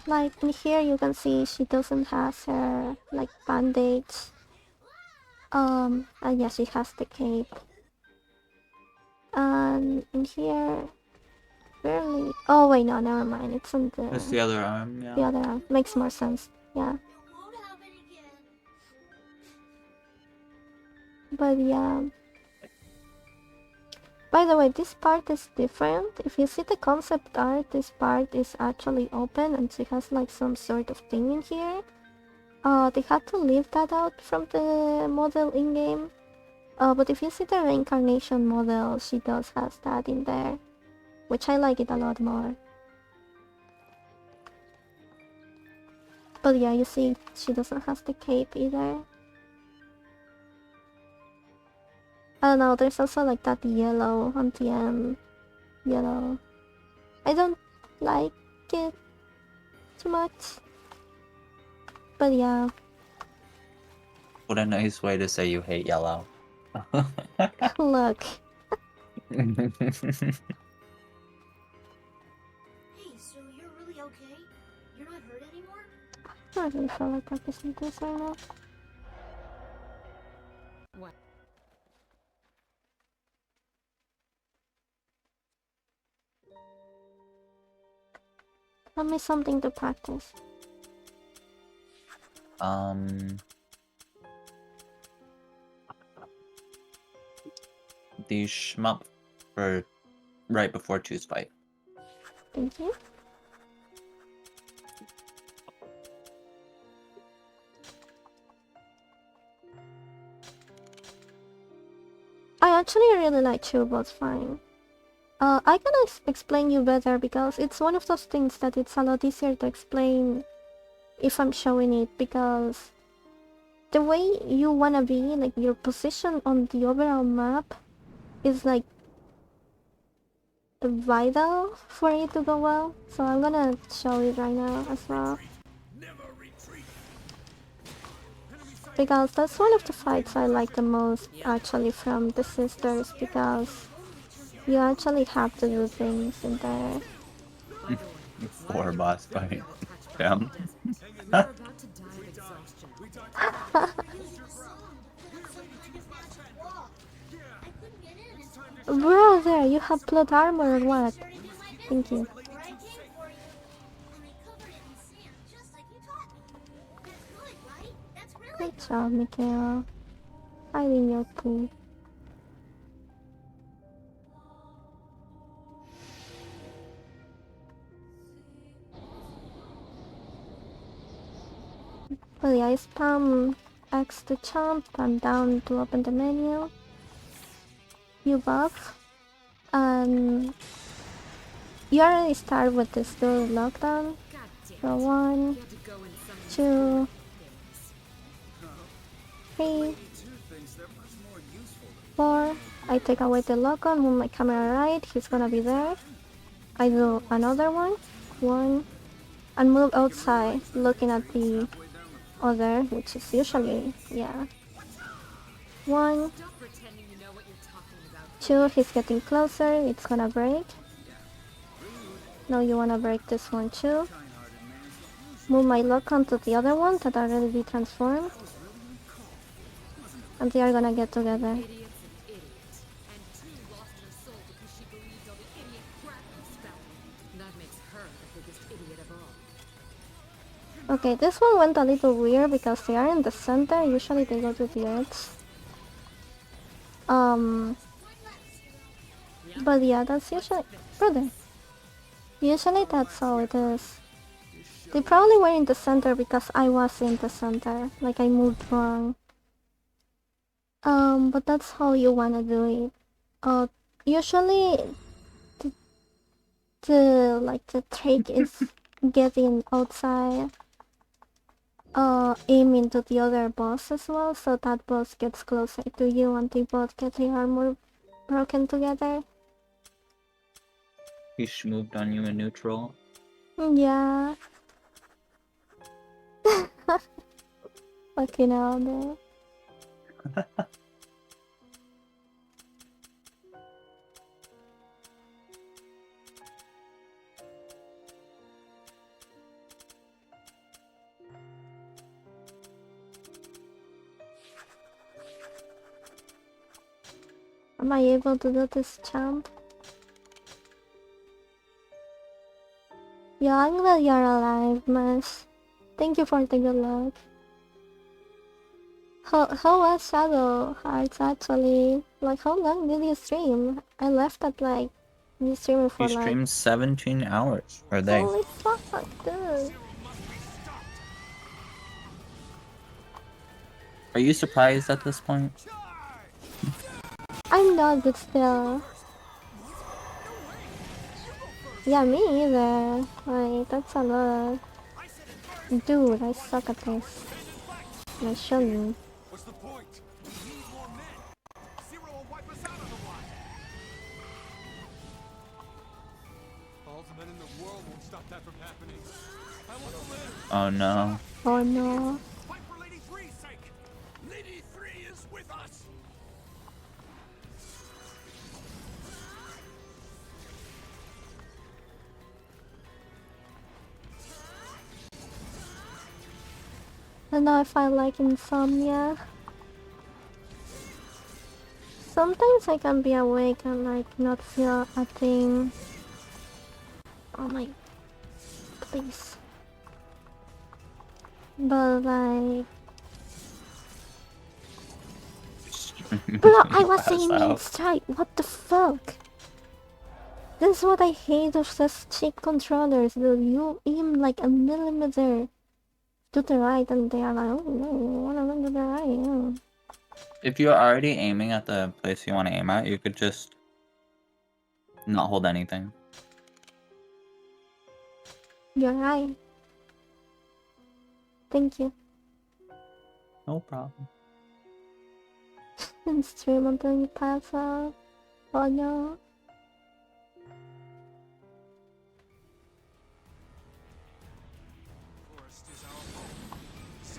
Like in here you can see she doesn't have her like bandage. And yeah, she has the cape. And in here barely, oh wait, no, never mind, it's on
It's the other arm,
the
yeah.
other arm. Makes more sense, yeah. But yeah. By the way, this part is different. If you see the concept art, this part is actually open and she has like some sort of thing in here. They had to leave that out from the model in-game. But if you see the reincarnation model, she does has that in there. Which I like it a lot more. But yeah, you see, she doesn't have the cape either. I don't know, there's also like that yellow on the end. Yellow. I don't like it too much. But yeah.
What a nice way to say you hate yellow.
Look.
Hey, so you're really okay? You're not hurt anymore?
I don't really feel like practicing this right now.
What?
Tell me something to practice.
The shmup for right before 2's fight.
Thank you. I actually really like Chubot's fine. I can explain you better because it's one of those things that it's a lot easier to explain if I'm showing it, because the way you wanna be, like your position on the overall map, is like vital for it to go well. So I'm gonna show it right now as well. Because that's one of the fights I like the most actually from the sisters, because you actually have to do things in there.
4 boss fight. Yeah.
You're about to die of exhaustion.
Brother, you have plot armor or what? Thank you. Good job, Mikhail. Hiding your poo. Well, yeah, I spam X to jump and down to open the menu. You buff. And you already start with this door lockdown. So 1, 2, 3, 4. I take away the lock on, move my camera right, he's gonna be there. I do another one, and move outside, looking at the other, which is usually, yeah. 1, 2, he's getting closer, it's gonna break. No, you wanna break this one too. Move my lock onto the other one that already transformed. And they are gonna get together. Okay, this one went a little weird because they are in the center. Usually they go to the edge. But yeah, that's usually... Brother. Usually that's how it is. They probably were in the center because I was in the center. Like I moved wrong. But that's how you wanna do it. Usually the trick is getting outside, aim into the other boss as well, so that boss gets closer to you and they both get the armor broken together.
He moved on you in neutral.
Yeah. Fucking hell, dude. Am I able to do this champ? Yeah, I'm glad you're alive, Mash. Thank you for the good luck. How was Shadow Hearts actually? Like, how long did you stream? I left at like, you streaming for
He
like...
streamed 17 hours. Or they.
Holy fuck, dude.
Are you surprised at this point?
I'm not, but still. Yeah, me either. Like, that's a lot. Dude, I suck at this. I shouldn't.
What's the point? We need more men. Zero will wipe us out otherwise. All the men in the world won't stop that from happening. I want to live.
Oh no.
Oh no.
Fight for Lady 3's sake. Lady 3 is with us.
I don't know if I like insomnia. Sometimes I can be awake and like not feel a thing. Oh my... Please. But like... Bro, I was aiming straight. What the fuck? This is what I hate of such cheap controllers, dude. You aim like a millimeter to the right and they are like, oh no, I wanna run to the right. Yeah.
If you're already aiming at the place you want to aim at, you could just not hold anything.
You're right. Thank you.
No problem.
And stream until you pass out. Oh no.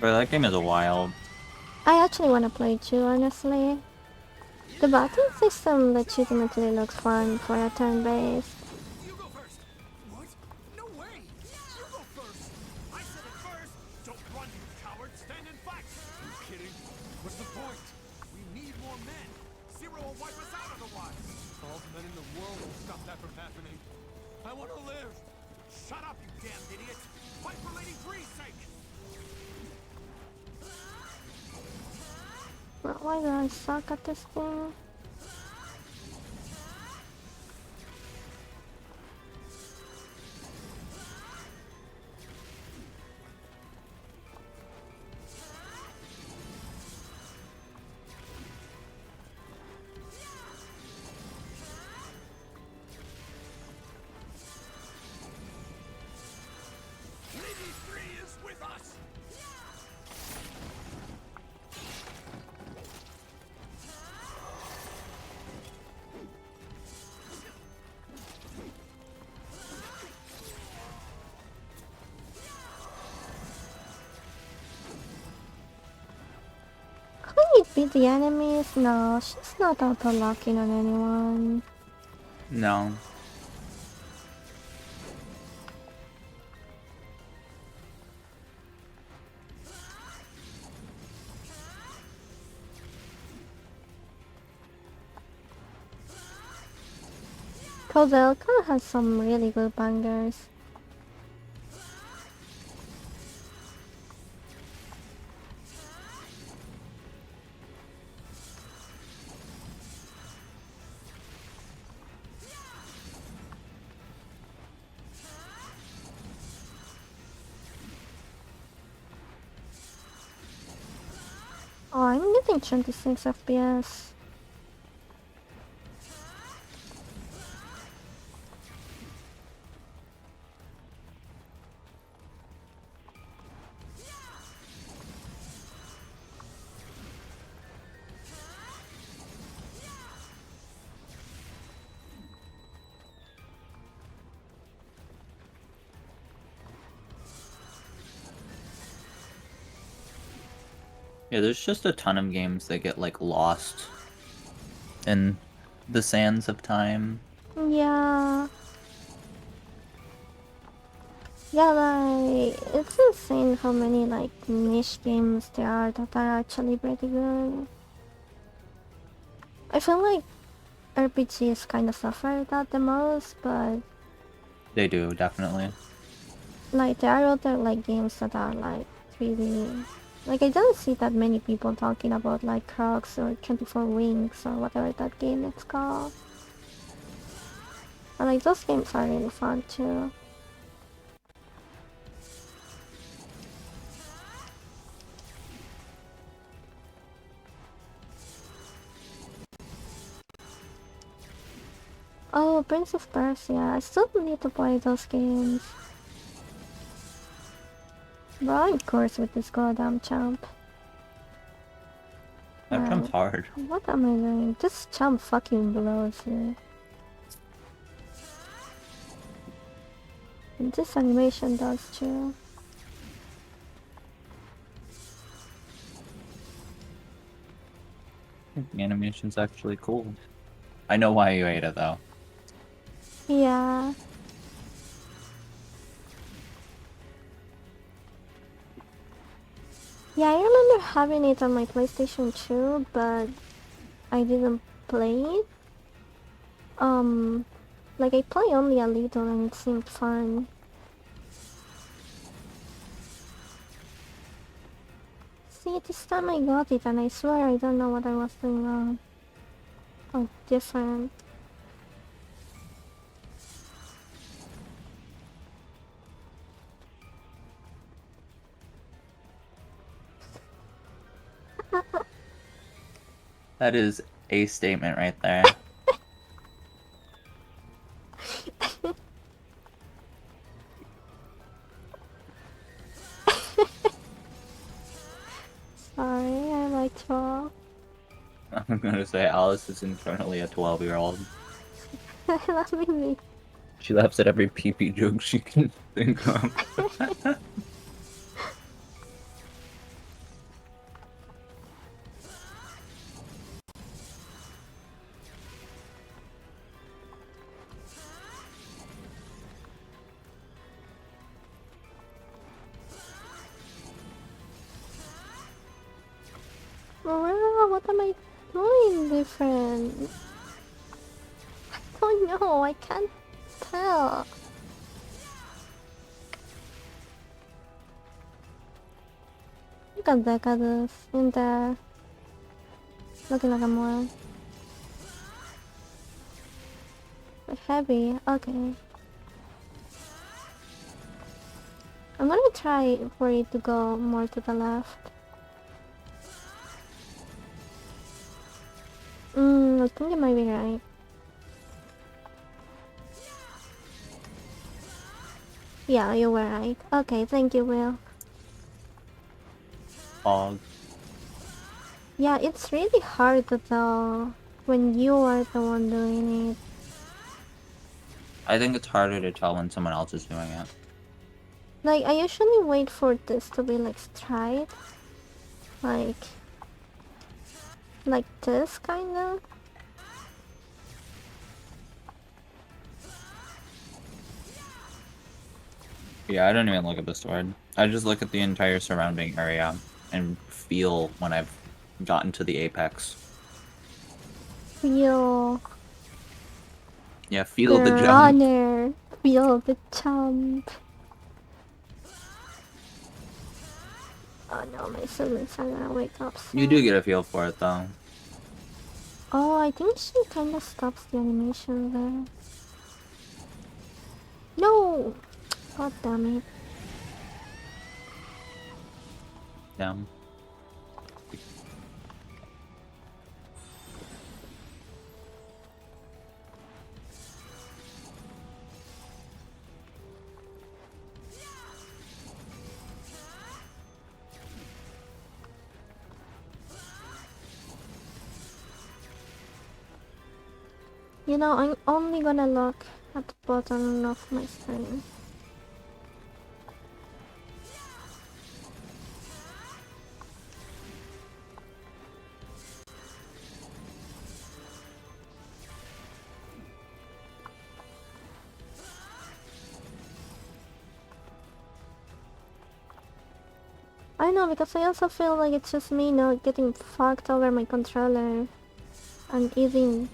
But that game is wild.
I actually wanna play too, honestly. The battle system legitimately looks fun for a turn-based.
You go first. What? No way. You go first. I said it first. Don't run, you coward. Stand and fight. You kidding? What's the point? We need more men. Zero will wipe us out otherwise. All the men in the world will stop that from happening. I want to live. Shut up, you damn idiot. Fight for Lady 3's sake.
Why do I suck at this thing?
Lady 3 is with us.
Can you beat the enemies? No, she's not auto-locking on anyone.
No.
Kozelka has some really good bangers. Oh, I'm getting 26 FPS.
Yeah, there's just a ton of games that get like lost in the sands of time.
Yeah. Yeah, like, it's insane how many, like, niche games there are that are actually pretty good. I feel like RPGs kind of suffer that the most, but,
They do, definitely.
like, there are other, like, games that are, like, really... Like, I don't see that many people talking about, like, Crocs or 24 Wings or whatever that game is called. And, like, those games are really fun, too. Oh, Prince of Persia. I still need to play those games. Bro, I'm cursed with this goddamn champ.
That jump's hard.
What am I doing? This champ fucking blows me. And this animation does too.
The animation's actually cool. I know why you ate it though.
Yeah. Yeah, I remember having it on my PlayStation 2, but I didn't play it. Like I play only a little and it seemed fun. See, this time I got it and I swear I don't know what I was doing wrong. Oh, different.
That is a statement right there.
Sorry, I'm like 12.
I'm gonna say Alice is internally a 12-year-old.
Let me be.
She laughs at every pee-pee joke she can think of.
Wow, what am I doing different? Oh no, I can't tell. Look at that, in there. Looking like a more heavy. Okay. I'm gonna try for it to go more to the left. I think you might be right. Yeah, you were right. Okay, thank you, Will.
Fog.
Yeah, it's really hard to tell when you are the one doing it.
I think it's harder to tell when someone else is doing it.
Like, I usually wait for this to be like straight. Like this, kinda.
Yeah, I don't even look at the sword. I just look at the entire surrounding area and feel when I've gotten to the apex.
Feel
Yeah, feel
the
the jump.
runner. Feel the jump. Oh no, my siblings are gonna wake up soon.
You do get a feel for it though.
Oh, I think she kinda stops the animation there. No! God damn it.
Yeah.
You know, I'm only gonna look at the bottom of my screen. I know, because I also feel like it's just me not getting fucked over my controller and eating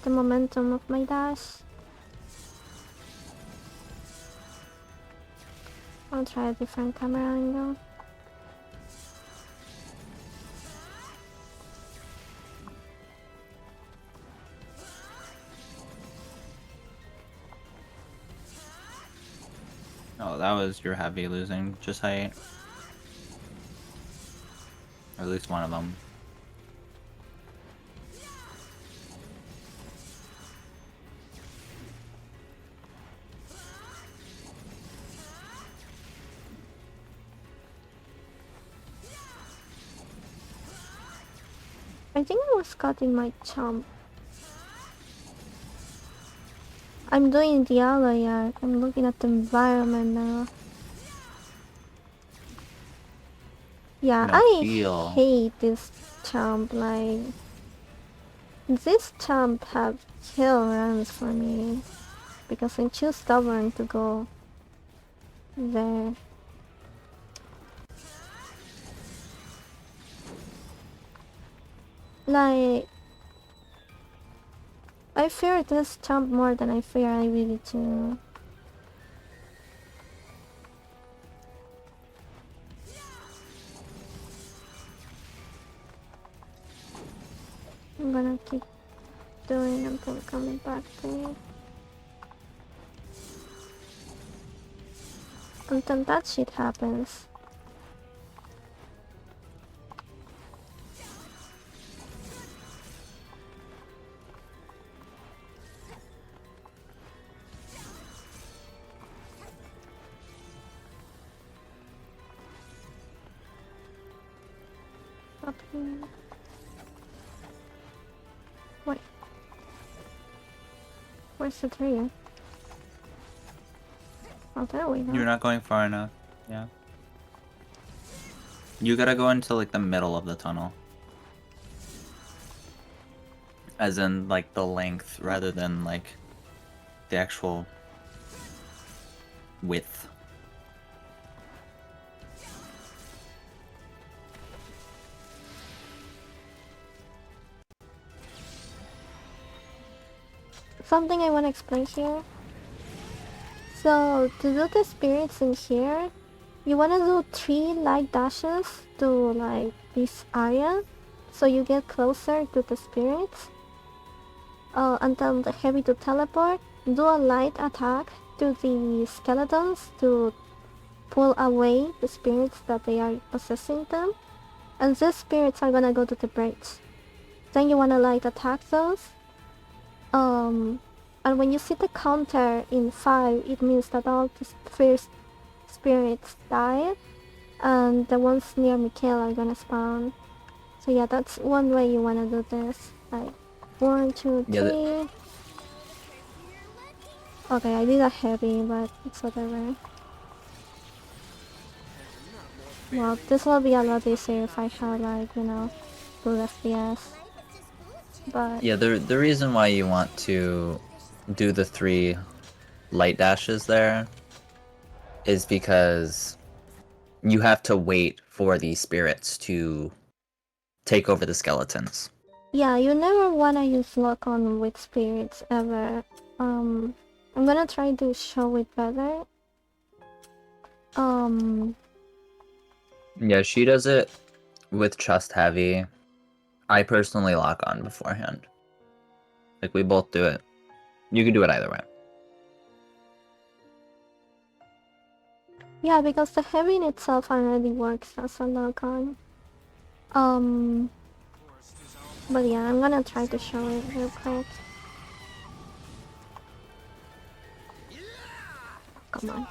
the momentum of my dash. I'll try a different camera angle.
Oh, that was your heavy losing just height. Or at least one of them.
I think I was cutting my chomp. I'm doing the ally art. I'm looking at the environment now. Yeah,
No
I
heal.
hate this chomp. Like, this chomp have kill runs for me because I'm too stubborn to go there. Like, I fear this chomp more than I fear IBD2. I'm gonna keep doing until coming back to it. Until that shit happens. Up here. Wait. Where's the tree? Oh, there we go.
You're not going far enough. Yeah. You gotta go into like the middle of the tunnel. As in like the length rather than like the actual width.
Something I want to explain here. So, to do the spirits in here, you want to do 3 light dashes to like this area, so you get closer to the spirits. Until the heavy to teleport, do a light attack to the skeletons to pull away the spirits that they are possessing them, and these spirits are gonna go to the bridge. Then you wanna light attack those. And when you see the counter in 5, it means that all the first spirits died, and the ones near Mikhail are gonna spawn. So yeah, that's one way you wanna do this. Like, 1, 2, 3.
Yeah,
Okay, I did a heavy, but it's whatever. Well, this will be a lot easier if I had, like, you know, good FPS. But
Yeah, the reason why you want to do the 3 light dashes there is because you have to wait for these spirits to take over the skeletons.
yeah, you never wanna use lock on with spirits ever. I'm gonna try to show it better.
Yeah, she does it with chest heavy. I personally lock on beforehand. Like, we both do it. You can do it either way.
Yeah, because the heavy in itself already works as a lock on. But yeah, I'm gonna try to show it real quick. Come on.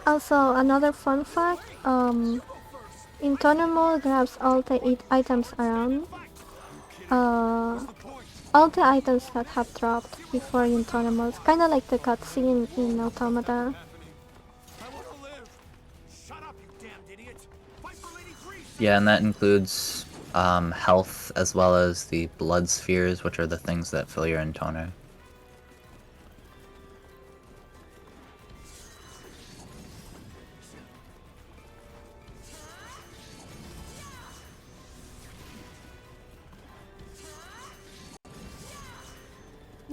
Also, another fun fact, Intonermo grabs all the items around. All the items that have dropped before Intonermo. It's kinda like the cutscene in Automata.
Yeah, and that includes health as well as the blood spheres, which are the things that fill your intoner.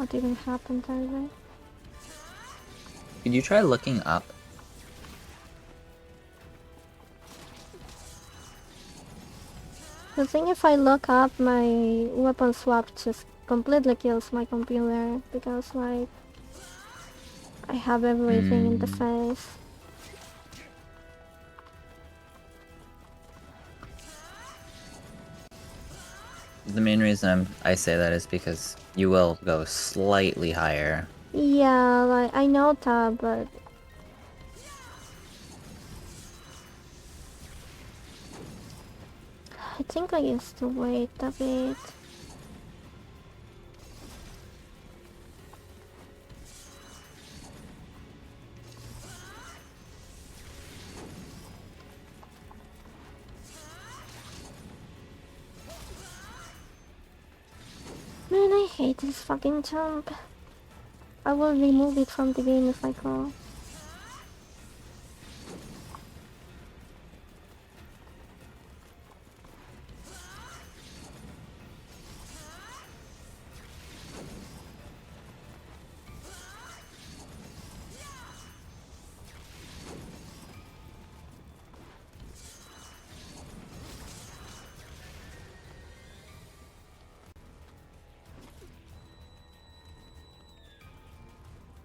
What even happened there?
Could you try looking up?
The thing, if I look up, my weapon swap just completely kills my computer because, like, I have everything in the face.
The main reason I say that is because you will go slightly higher.
Yeah, like, I know that, but... I think I used to wait a bit. Man, I hate this fucking jump. I will remove it from the game if I go.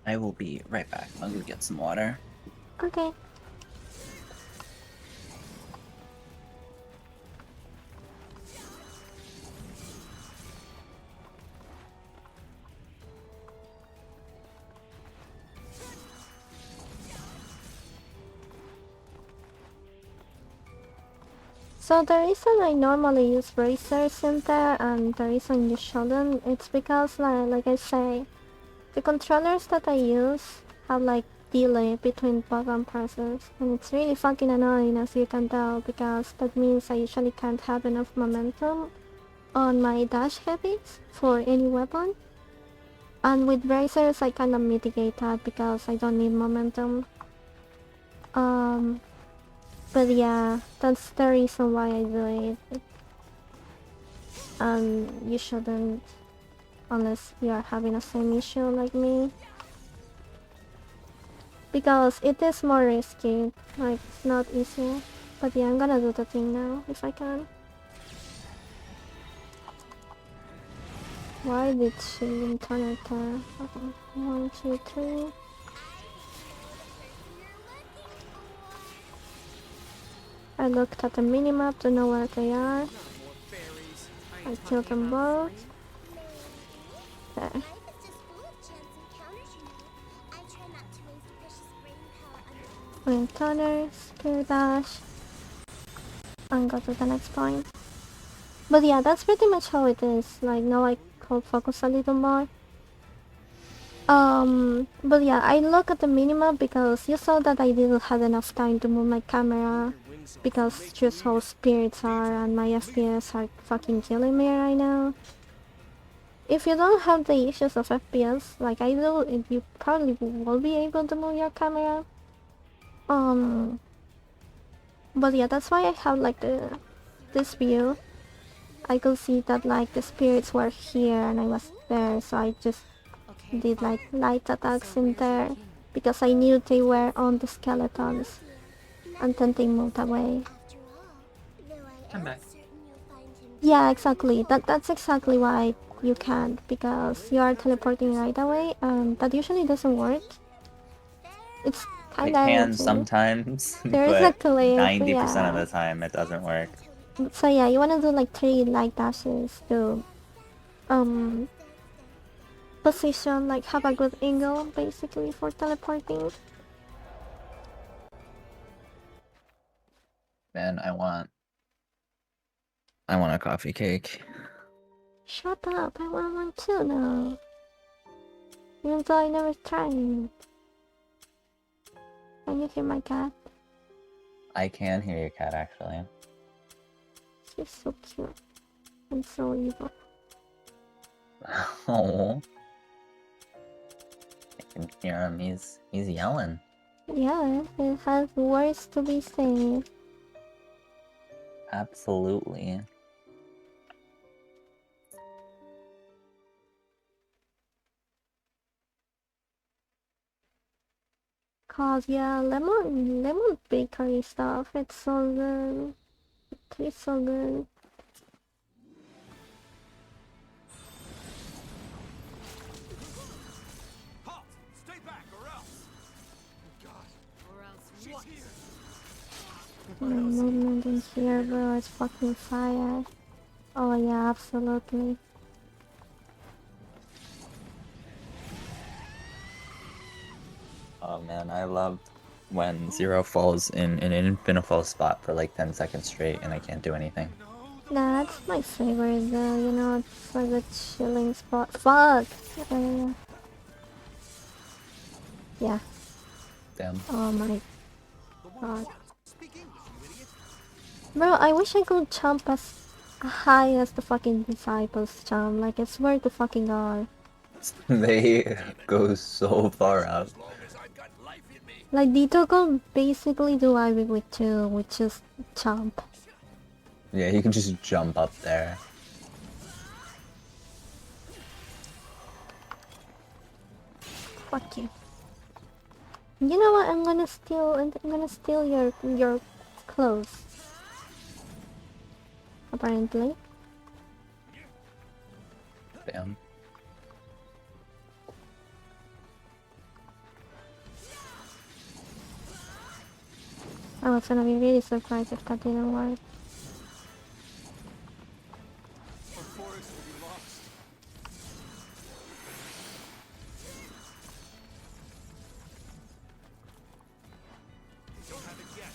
I will be right back. I'll go get some water.
Okay. So the reason I normally use bracers in there and the reason you shouldn't, it's because like I say, the controllers that I use have like delay between button presses and it's really fucking annoying, as you can tell, because that means I usually can't have enough momentum on my dash heavies for any weapon. And with bracers I kind of mitigate that because I don't need momentum. But yeah, that's the reason why I do it. You shouldn't, unless you are having a same issue like me. Because it is more risky, like, it's not easy. But yeah, I'm gonna do the thing now, if I can. Why did she turn it there? Okay, 1, 2, 3. I looked at the minimap to know where they are.
Not more fairies. I
I
ain't
killed
talking
them
about
both.
friends.
There.
Life is just full of chance encounters, you know. I try not to waste precious brain power on
Wind Tunnel, Spear Dash, and go to the next point. But yeah, that's pretty much how it is. Like, now I could focus a little more. But yeah, I look at the minimap because you saw that I didn't have enough time to move my camera because just how spirits are and my FPS are fucking killing me right now. If you don't have the issues of FPS like I do, you probably will be able to move your camera. But yeah, that's why I have like this view. I could see that like the spirits were here and I was there, so I just
Okay,
did
fine.
like light attacks
So
in
where's your
there
king?
because I knew they were on the skeletons and then they moved away.
after all. Though I
I'm
am
back.
certain you'll find him
Yeah, exactly. That's exactly why you can't, because you are teleporting right away and that usually doesn't work. It's
It
kinda
can
annoying.
sometimes,
There is a
but
glitch,
90% of
yeah.
the time it doesn't work.
So yeah, you wanna do like 3 light dashes to um position, like have a good angle basically for teleporting.
Man, I want a coffee cake.
Shut up, I want one too now. Even though I never tried it. Can you hear my cat?
I can hear your cat actually.
She's so cute and so evil.
Oh, I can hear him. He's yelling.
Yeah, it has words to be said.
Absolutely.
because yeah, lemon bakery stuff. It's so good. It tastes so good.
Halt! Stay back, or else. God,
Or else
she's
what?
here.
The movement in here, bro, is fucking fire. Oh yeah, absolutely.
Oh man, I loved when Zero falls in an infinite spot for like 10 seconds straight and I can't do anything.
Nah, that's my favorite though, you know, it's like a chilling spot. Fuck! Yeah.
Damn.
Oh my god.
Speak English, you idiot.
Bro, I wish I could jump as high as the fucking disciples jump. Like, I swear to fucking god.
They go so far up.
As long as I've got life in me.
Like, Dito could basically do Ivy with two, with just jump.
Yeah, you can just jump up there.
Fuck you. You know what? I'm gonna steal your clothes. Apparently.
Damn.
I was gonna be really surprised if that didn't work.
Our forest will be lost. They don't have it yet.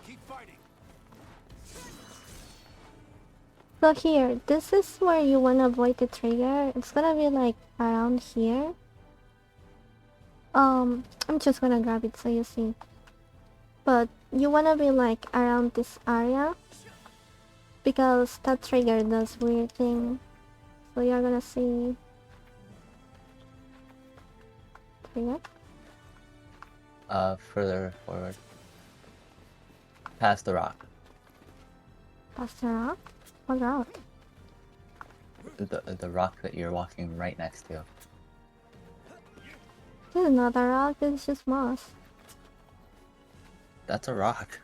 Keep fighting.
So here, this is where you wanna avoid the trigger. It's gonna be like around here. I'm just gonna grab it so you see. But you wanna be like around this area because that trigger does weird thing. So you're gonna see trigger.
Further forward. Past the rock.
Past the rock? What rock?
The rock that you're walking right next to.
This is not a rock, this is just moss.
That's a rock.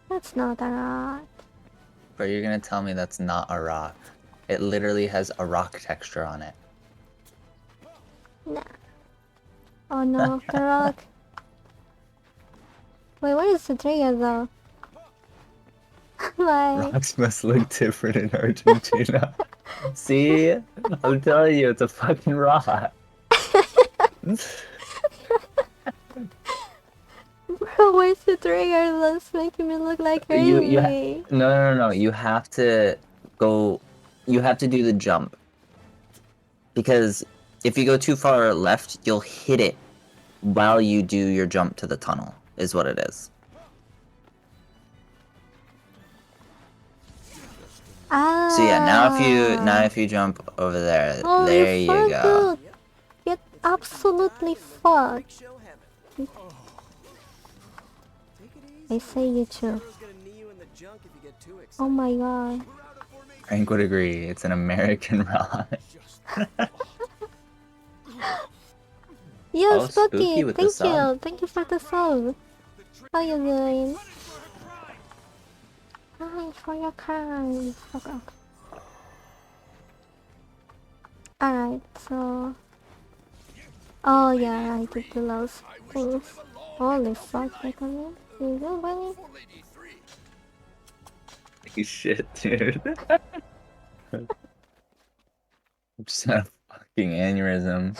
That's not a rock.
But you're gonna tell me that's not a rock. It literally has a rock texture on it.
Nah. Oh no, the rock. Wait, where is the trigger though? Like,
Rocks must look different in Argentina. See? I'm telling you, it's a fucking rock.
bro, where's the trigger? That's making me look like crazy.
No. You have to go. You have to do the jump. Because if you go too far left, you'll hit it while you do your jump to the tunnel, is what it is.
Ah.
So yeah, now if you jump over there,
Oh,
there you
fuck,
go.
dude. Get absolutely fucked.
Show heaven. Take it easy.
I say you too.
Hero's gonna knee you in the junk if you get too excited.
Oh my god.
Frank would agree. It's an American rock.
Yo,
Oh, Spooky
Spooky,
with the
thank
sub.
you. Thank you for the sub. How you doing? Hi for your crime. Fuck off. Alright, so... Oh yeah, I did do those things. Holy fuck, I can you do really?
Holy shit, dude. I'm just had a fucking aneurysm.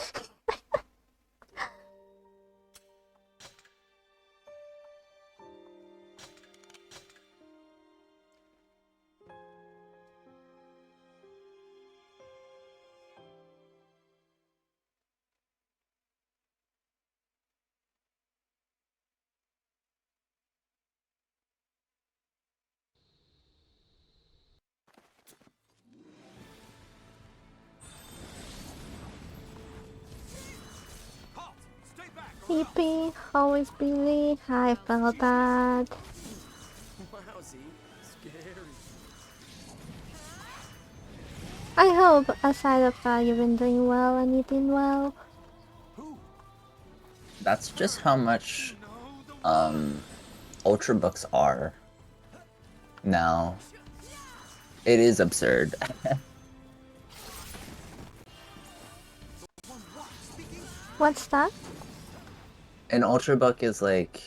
Halt! Stay back, or else.
Sleepy, always busy. I felt that.
Wowsy. Scary.
I hope, aside of that, you've been doing well and eating well.
Who?
That's just how much ultrabooks are now. It is absurd.
What's that?
An ultrabook is like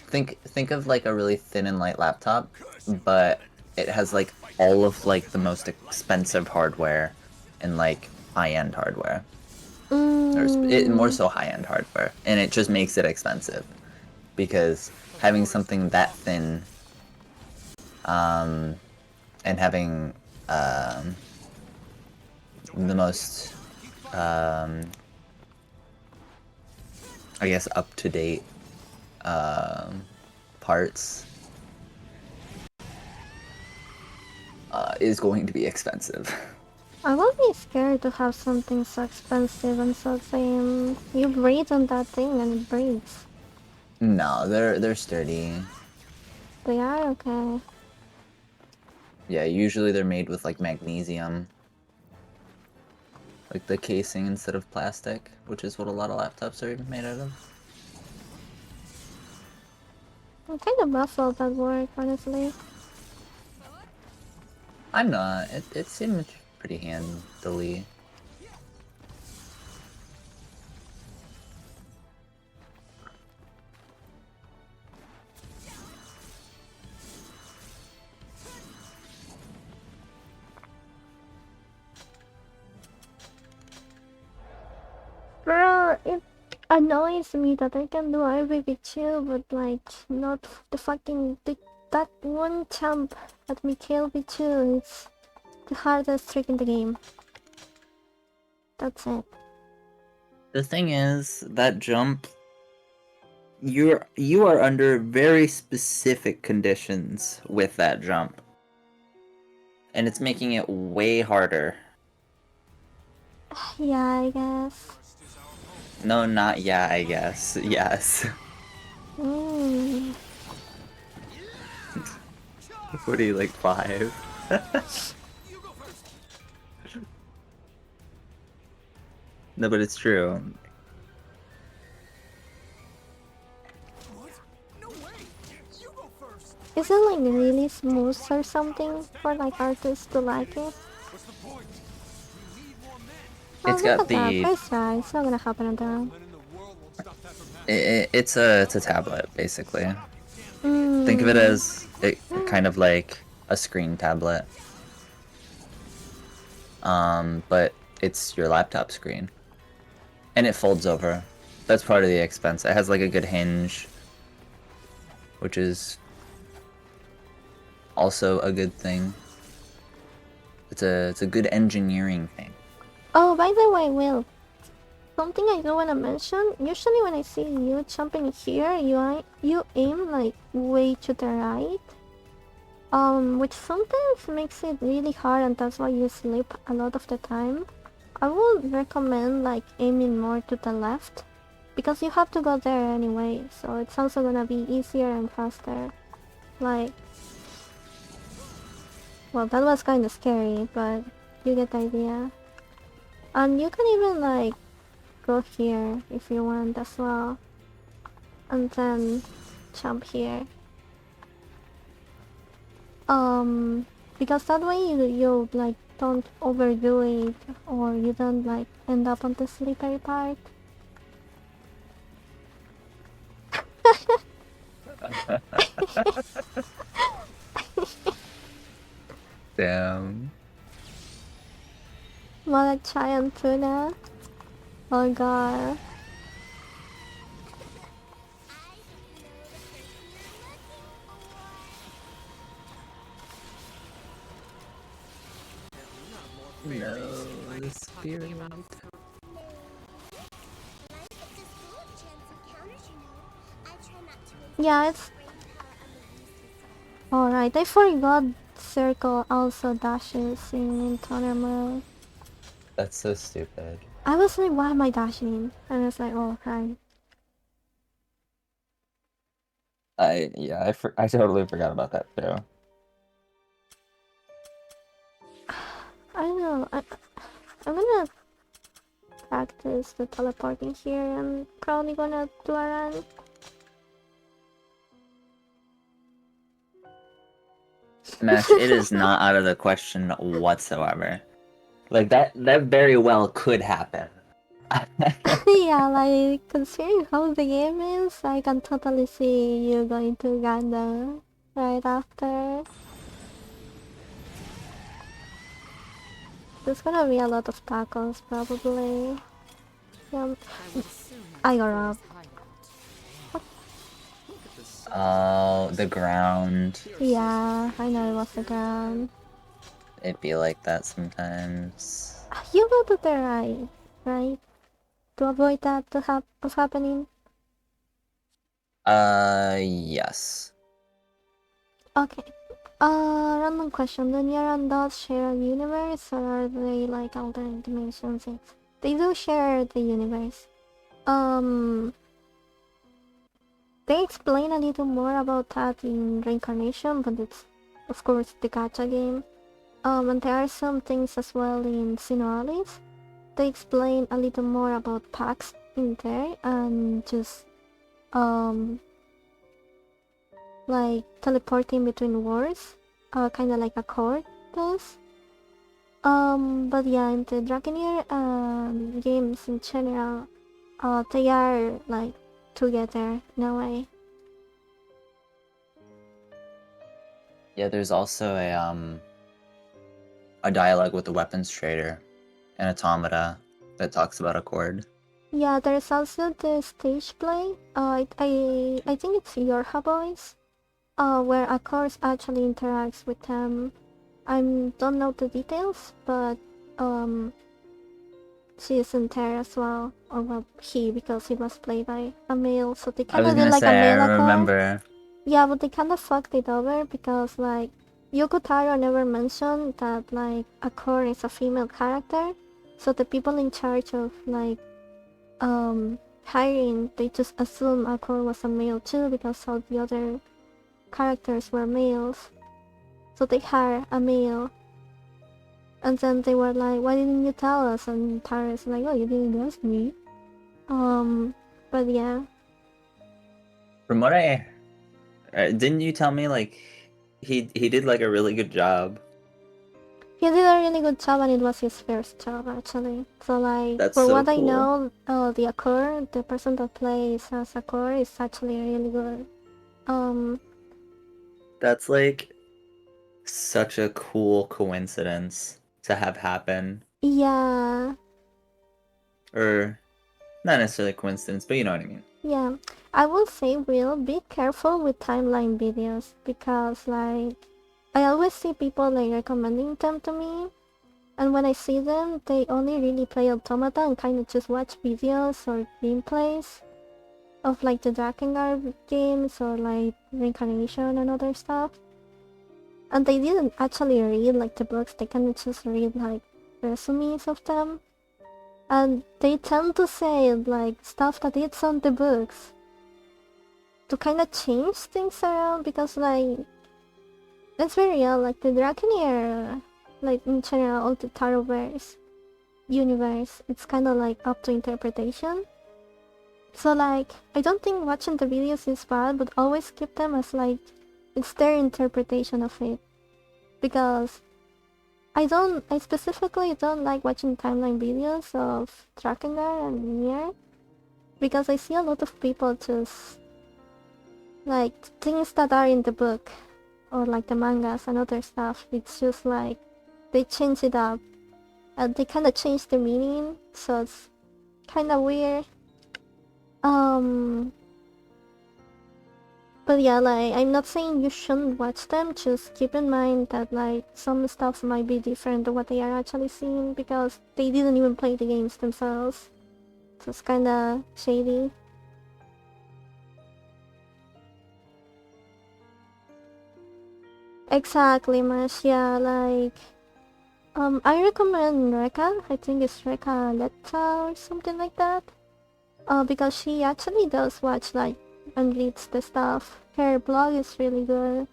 think of like a really thin and light laptop, but it has like all of like the most expensive hardware and like high-end hardware. Or more so high-end hardware, and it just makes it expensive because having something that thin and having the most I guess up-to-date parts is going to be expensive.
I would be scared to have something so expensive and so thin. You breathe on that thing and it breaks.
No, they're sturdy.
They are okay.
Yeah, usually they're made with like magnesium. Like the casing instead of plastic, which is what a lot of laptops are made out of.
I'm kind of baffled at work, honestly.
I'm not. It seemed pretty handily.
Bro, it annoys me that I can do RBB2, but like, not that one jump at Mikhail B2. It's the hardest trick in the game. That's it.
The thing is, that jump, you are under very specific conditions with that jump. And it's making it way harder.
Yeah, I guess.
No, not yeah, I guess. Yes.
Mm.
What are you, like 5? No, but it's true.
Is it like really smooth or something for like artists to like it? Oh,
It's
look
got
at that.
the
First try. It's not gonna happen on that.
it's a tablet basically. Think of it
Mm.
as kind of like a screen tablet. But it's your laptop screen. And it folds over. That's part of the expense. It has like a good hinge, which is also a good thing. It's a good engineering thing.
Oh, by the way, Will, something I do wanna mention. Usually when I see you jumping here, you aim like way to the right. Which sometimes makes it really hard and that's why you slip a lot of the time. I would recommend like aiming more to the left because you have to go there anyway, so it's also gonna be easier and faster. Like, well, that was kind of scary, but you get the idea. And you can even like go here if you want as well, and then jump here. Because that way you like don't overdo it or you don't like end up on the slippery part.
Damn.
What a giant tuna. Oh god.
No, the spirit.
Yeah, it's alright. I forgot circle also dashes in encounter mode.
That's so stupid.
I was like, why am I dashing? And it's like, oh, right.
I totally forgot about that too.
I don't know. I'm gonna practice the teleporting here and probably gonna do a run.
Mesh, it is not out of the question whatsoever. Like that very well could happen.
Yeah, like considering how the game is, I can totally see you going to Uganda right after. There's gonna be a lot of tacos probably. Yeah,
I would assume
I
that's
got
the
robbed.
hideout.
Oh, the ground.
Yeah, I know it was the ground.
It'd be like that sometimes.
You go to the right? To avoid that of happening.
Yes.
Okay. Random question. Do Nier and DOT share a universe or are they like alternate dimensions? They do share the universe. They explain a little more about that in Reincarnation, but it's of course the gacha game. And there are some things as well in Sinoalis. They explain a little more about packs in there and just like teleporting between worlds, kind of like a core does. But yeah, in the Dragoneer games in general, they are like together in a way.
Yeah, there's also a dialogue with the weapons trader in Automata that talks about Accord.
Yeah, there's also the stage play. I think it's Yorha Boys, where a course actually interacts with them. I don't know the details, but she isn't there as well, or well, he, because it was played by a male, so they
I
kind
was
of did
gonna
like a
say, I
male Accord.
remember.
Yeah, but they kind of fucked it over because like Yoko Taro never mentioned that like Accord is a female character, so the people in charge of like hiring, they just assumed Accord was a male too because all the other characters were males. So they hired a male. And then they were like, why didn't you tell us? And Tara's like, oh, you didn't ask me. But yeah.
From what didn't you tell me like he did like a really good job?
He did a really good job and it was his first job actually. So like,
That's
for
so
what I
cool.
know, the Accord, the person that plays as Accord is actually really good.
That's like such a cool coincidence to have happen.
Yeah.
Or not necessarily coincidence, but you know what I mean.
Yeah, I will say, Will, be careful with timeline videos because, like, I always see people like recommending them to me, and when I see them, they only really play Automata and kind of just watch videos or gameplays of like the Drakengard games or like Reincarnation and other stuff. And they didn't actually read like the books, they kind of just read like resumes of them. And they tend to say like stuff that it's on the books to kind of change things around because like it's very real, like the Draconeer, like in general all the Tarotverse universe, it's kind of like up to interpretation. So like I don't think watching the videos is bad, but always keep them as like it's their interpretation of it, because I specifically don't like watching timeline videos of Drakengard and Nier because I see a lot of people just like things that are in the book or like the mangas and other stuff. It's just like they change it up and they kind of change the meaning, so it's kind of weird. But yeah, like I'm not saying you shouldn't watch them, just keep in mind that like some stuff might be different to what they are actually seeing because they didn't even play the games themselves. So it's kinda shady. Exactly, Mash, yeah, like I recommend Reka, I think it's Reka Letta or something like that. Because she actually does watch like and reads the stuff. Her blog is really good.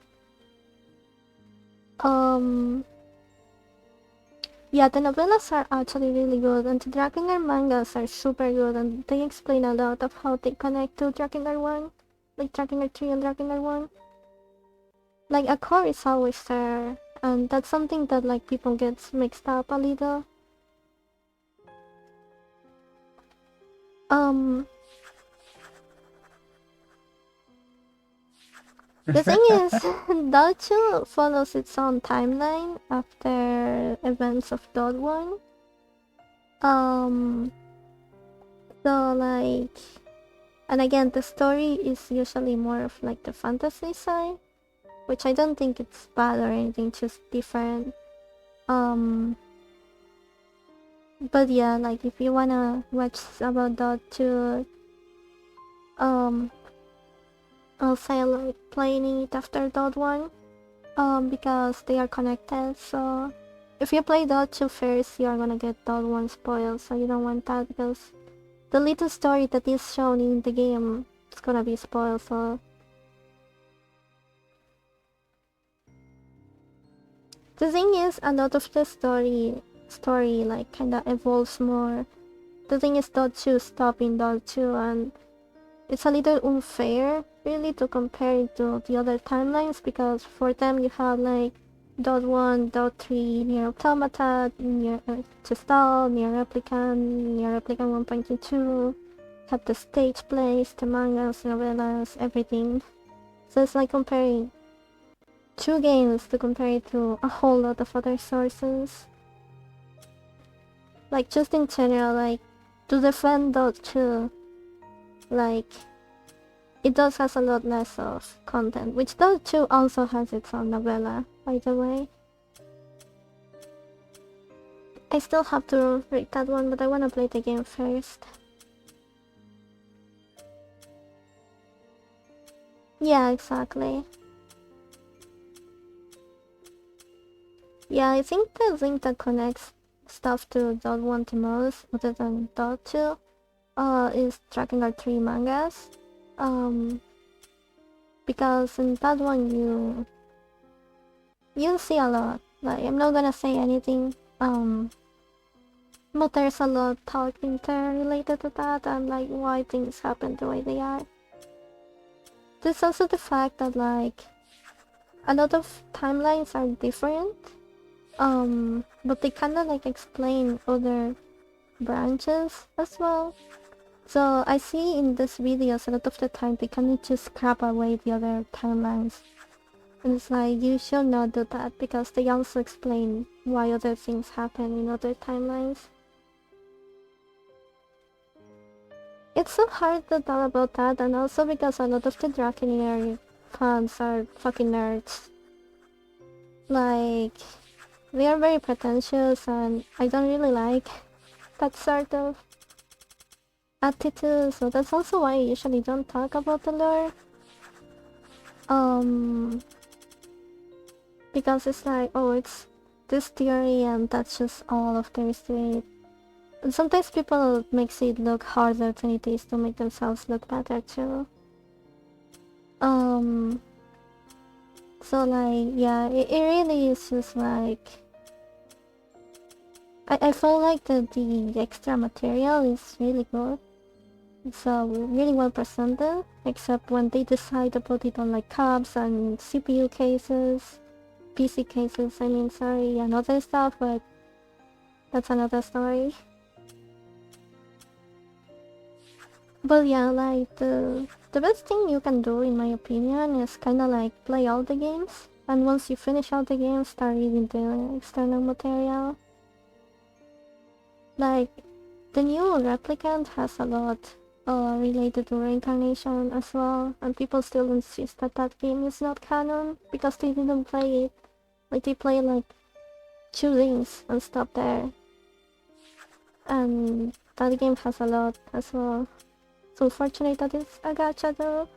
Yeah, the novellas are actually really good, and the Drakengard mangas are super good, and they explain a lot of how they connect to Drakengard 1, like Drakengard 3 and Drakengard 1. Like, a core is always there, and that's something that, like, people get mixed up a little. The thing is, DOD2 follows its own timeline after events of DOD1. So like, and again, the story is usually more of like the fantasy side, which I don't think it's bad or anything, just different. But yeah, like if you wanna watch about DOD2, I'll say like playing it after DOD1, because they are connected. So if you play DOD2 first, you are gonna get DOD1 spoiled, so you don't want that because the little story that is shown in the game is gonna be spoiled. So the thing is, a lot of the story like kinda evolves more. The thing is, DOD2 stop in DOD2, and it's a little unfair really to compare it to the other timelines, because for them you have like DOD1, DOD3, Near Automata, Near Gestal, Near Replicant 1.22, have the stage plays, the mangas, novellas, everything. So it's like comparing two games to compare it to a whole lot of other sources. Like just in general, like to defend DOD2, like it does has a lot less of content, which DOD2 also has its own novella, by the way. I still have to read that one, but I wanna play the game first. Yeah, exactly. Yeah, I think the thing that connects stuff to DOD1 the most, other than DOD2, is Drakengard 3 mangas. Because in that one you see a lot. Like, I'm not gonna say anything, but there's a lot talking there related to that and like why things happen the way they are. There's also the fact that like a lot of timelines are different, but they kinda like explain other branches as well. So I see in these videos a lot of the time they kinda just scrap away the other timelines. And it's like, you should not do that, because they also explain why other things happen in other timelines. It's so hard to talk about that, and also because a lot of the Drakengard fans are fucking nerds. Like, they are very pretentious, and I don't really like that sort of attitude, so that's also why I usually don't talk about the lore. Because it's like, oh, it's this theory and that's just all of there is to it. And sometimes people makes it look harder than it is to make themselves look better too. So like, yeah, it really is just like, I feel like the extra material is really good. It's really well presented, except when they decide to put it on like cabs and CPU cases, PC cases, I mean, sorry, and other stuff, but that's another story. But yeah, like, the best thing you can do, in my opinion, is kinda like play all the games, and once you finish all the games, start reading the external material. Like, the new Replicant has a lot related to reincarnation as well, and people still insist that that game is not canon because they didn't play it. Like, they play like 2 things and stop there. And that game has a lot as well. It's unfortunate that it's a gacha though.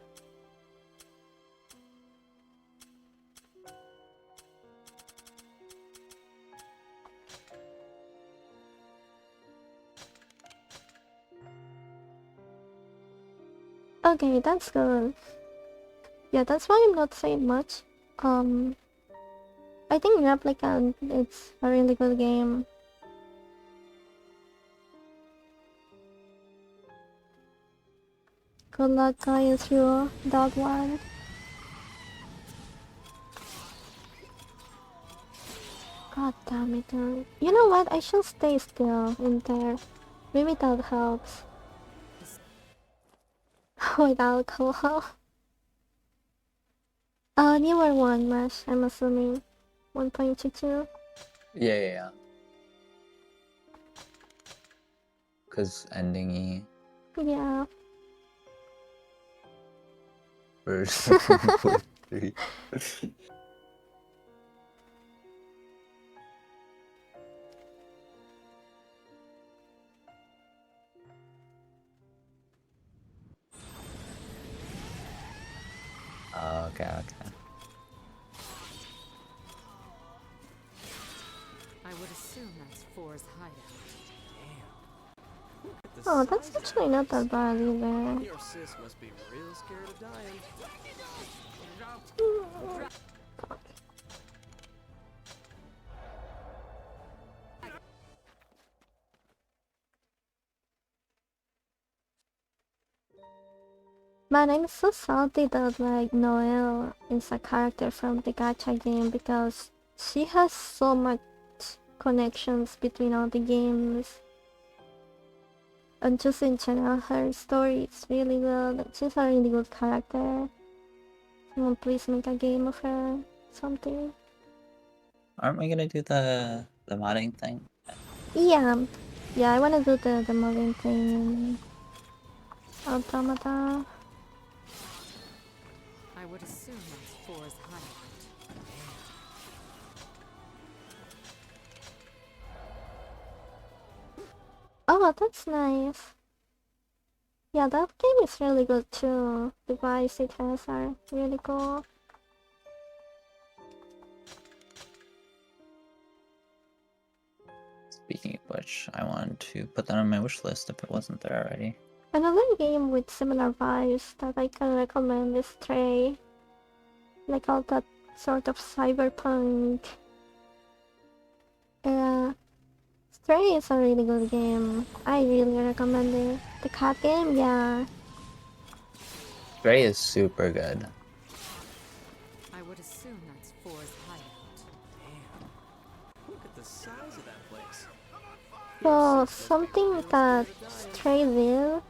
Okay, that's good. Yeah, that's why I'm not saying much. I think Replicant, it's a really good game. Good luck going through that one. God damn it, dude. You know what? I should stay still in there. Maybe that helps. With alcohol. Newer one, Mash, I'm assuming. 1.22.
Yeah. Cause ending E
Yeah.
version 1.3. Okay.
I would assume that's Four's hideout.
Oh, that's actually not that bad either.
Your sis must be real scared of dying.
Man, I'm so salty that like Noelle is a character from the gacha game because she has so much connections between all the games. And just in general, her story is really good. She's a really good character. Someone please make a game of her. Something.
Aren't we gonna do the modding thing?
Yeah. Yeah, I wanna do the modding thing in Automata.
I would assume that's Four's hideout.
Oh, that's nice. Yeah, that game is really good too. The vibes it has are really cool.
Speaking of which, I wanted to put that on my wish list if it wasn't there already.
Another game with similar vibes that I can recommend is Stray. Like all that sort of cyberpunk. Stray is a really good game. I really recommend it. The cat game, yeah.
Stray is super good.
I would assume that's Four's hideout.
Look at the size of that place.
So, something that Stray did,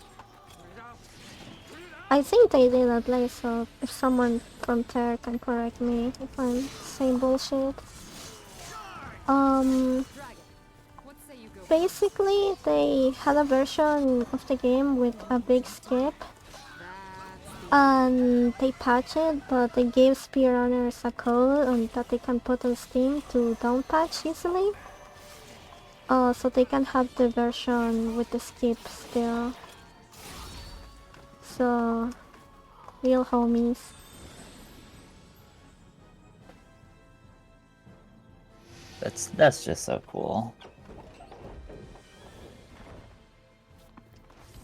I think they did at least, so if someone from there can correct me if I'm saying bullshit. Basically, they had a version of the game with a big skip, and they patched it, but they gave speedrunners a code that they can put on Steam to downpatch easily. So they can have the version with the skip still. So, real homies.
That's just so cool.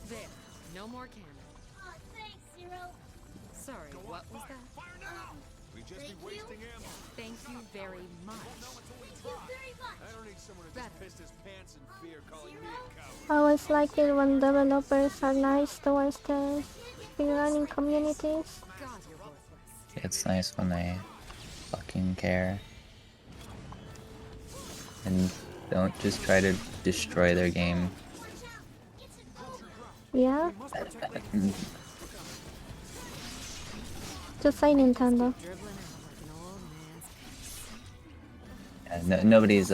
There, no more cannon.
Oh, thanks, Zero.
Sorry, what was that?
Fire now! We just be wasting ammo.
Thank you very much.
Thank you very much.
I don't need someone who just pissed his pants in fear calling me a coward.
I always like it when developers are nice towards the speedrunning communities.
God, you're worthless.
It's nice when they fucking care. And don't just try to destroy their game.
Yeah? Just say Nintendo.
Dribbling out like an old man's
Yeah, nobody's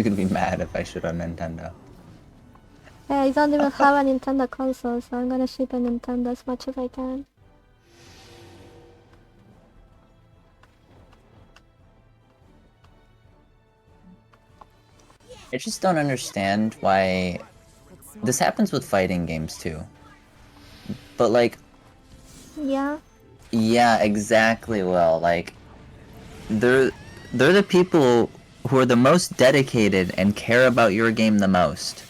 gonna be mad if I shit on Nintendo.
Yeah, I don't even have a Nintendo console, so I'm gonna ship a Nintendo as much as I can.
I just don't understand why this happens with fighting games too. But like,
Yeah?
yeah, exactly. Well, like, they're the people who are the most dedicated and care about your game the most.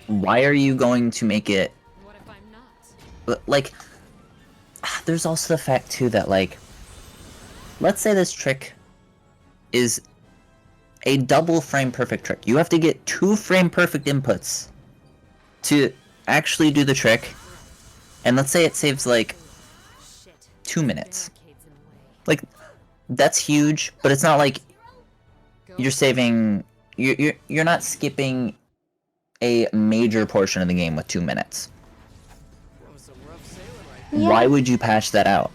Why are you going to make it?
What if I'm not?
Like, there's also the fact too that like, let's say this trick is a double frame perfect trick. You have to get 2 frame perfect inputs to actually do the trick, and let's say it saves like
Shit.
2 minutes.
Barricades in the way.
Like, that's huge, but it's not like you're saving. You're not skipping a major portion of the game with 2 minutes.
That was some rough sailing right
Yeah.
Why would you patch that out?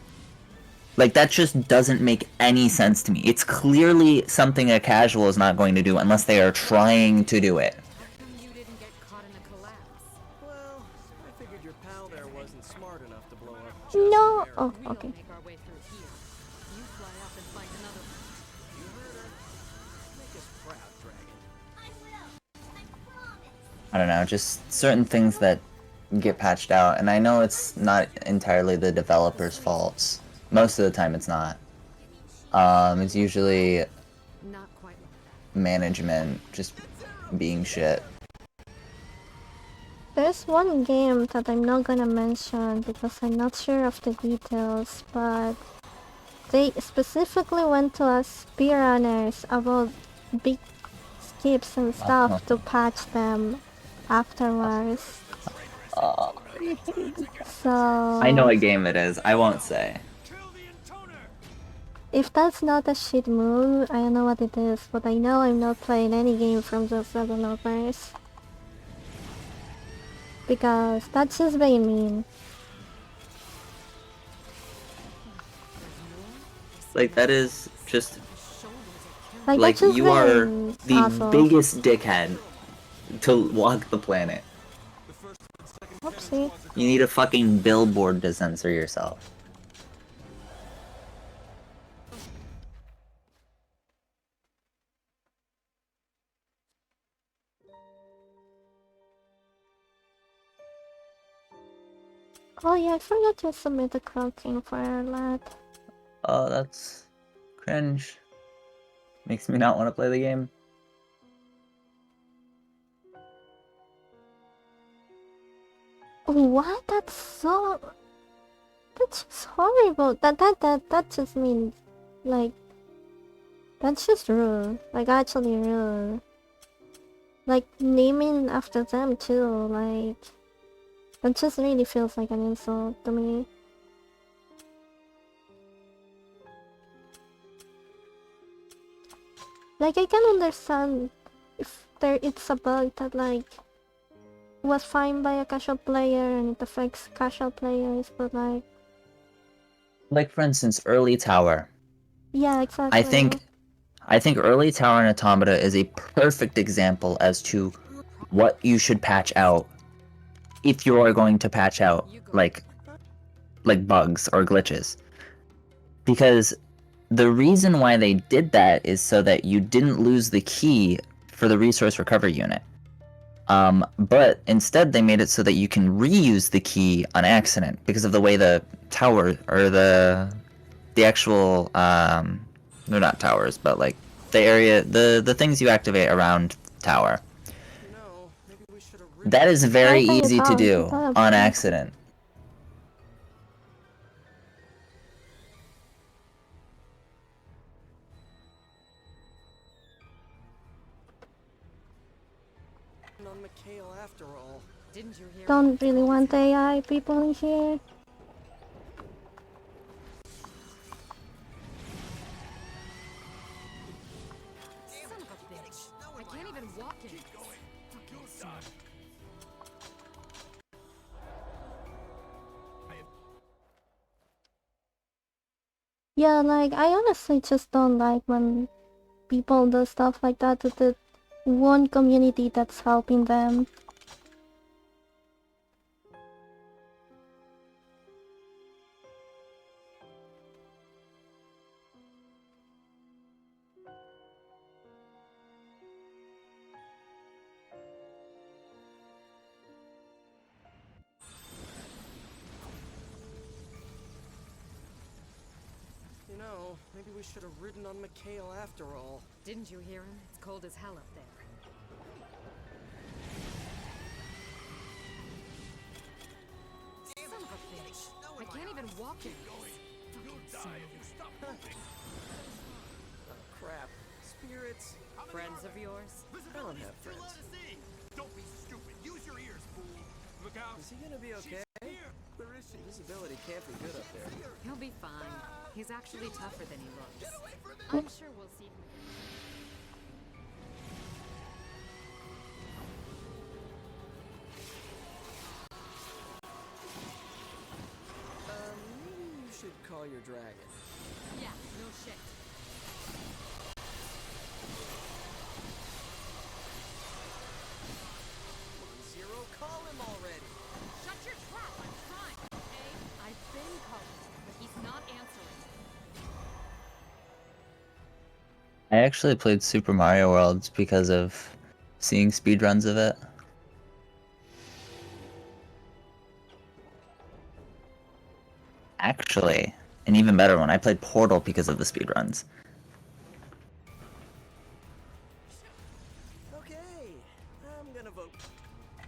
Like, that just doesn't make any sense to me. It's clearly something a casual is not going to do unless they are trying to do it.
How come you didn't get caught in a collapse?
Well, I figured your pal there wasn't smart enough to blow up just
No.
there.
Oh,
We
okay.
don't make our way through here. You fly up and find another one.
You heard her. Make us proud, Dragon.
I will. I promise.
I don't know, just certain things that get patched out, and I know it's not entirely the developers' faults. Most of the time it's not. It's usually
Not quite like that.
management just being shit.
There's one game that I'm not gonna mention because I'm not sure of the details, but they specifically went to us speedrunners about big skips and stuff to patch them afterwards. So
I know what game it is, I won't say.
Kill the intoner!
if that's not a shit move, I don't know what it is, but I know I'm not playing any game from those developers. Because that's just very mean.
Like, that is just,
Like,
like,
that's just
you are
very
the
awful.
biggest dickhead to walk the planet.
Oopsie.
You need a fucking billboard to censor yourself.
Oh yeah, I forgot to submit the croaking for that.
Oh, that's cringe. Makes me not want to play the game.
What? That's just horrible. That just means, like, that's just rude. Like, actually rude. Like, naming after them too, like, that just really feels like an insult to me. Like, I can understand if it's a bug that, like, was fine by a casual player and it affects casual players, but like,
Like, for instance, Early Tower.
yeah, exactly.
I think Early Tower and Automata is a perfect example as to what you should patch out if you are going to patch out, like bugs or glitches. Because the reason why they did that is so that you didn't lose the key for the resource recovery unit. But instead they made it so that you can reuse the key on accident because of the way the tower, or the actual, they're not towers, but like the area, the things you activate around tower.
You know, maybe we should have
That is very
I think
easy
it's
to
all
do
developed.
on accident.
on McHale after all.
Didn't you hear?
Don't really want AI people in here.
Son of a bitch! I can't even walk in. Fucking son.
Yeah, like, I honestly just don't like when people do stuff like that to the one community that's helping them.
You know, maybe we should have ridden on McHale after all.
Didn't you hear him? It's cold as hell up there. Son of a bitch! I can't even walk in. Fucking son.
Oh, crap. Spirits?
Friends of yours?
I don't have friends.
Don't be stupid. Use your ears, fool. Look out.
Is he gonna be okay?
Where is she?
Visibility can't be good up there.
He'll be fine. He's actually tougher than he looks.
Get away from me!
I'm sure we'll see him.
Maybe you should call your dragon.
Yeah, no shit.
Zero, call him already.
Shut your trap! I'm trying. Okay, I've been calling, but he's not answering.
I actually played Super Mario World because of seeing speedruns of it. Actually, an even better one. I played Portal because of the speedruns.
Okay, I'm gonna vote.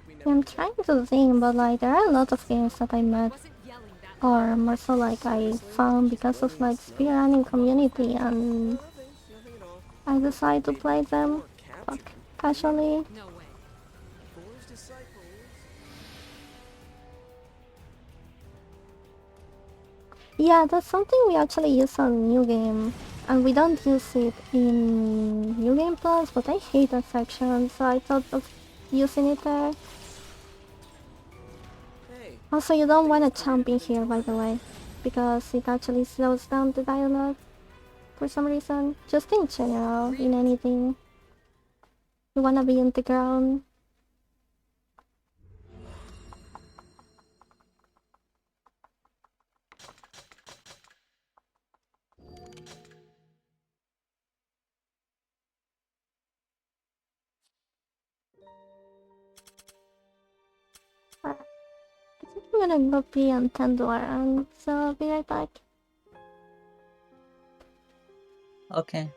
We know
I'm trying to think, but like there are a lot of games that I met
Wasn't yelling that
or more so like I found because of like speedrunning community, and
nothing at all.
I decided to play them like, casually.
No way.
Four's disciples.
Yeah, that's something we actually use on New Game. And we don't use it in New Game Plus, but I hate that section, so I thought of using it there.
Hey,
Also, you don't want to jump in here, by the way, because it actually slows down the dialogue for some reason. Just in general, in anything. You wanna be on the ground. I think I'm gonna go pee on Tandor, and so I'll be right back.
Okay.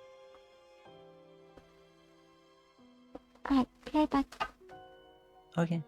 Alright, be right back.
Okay.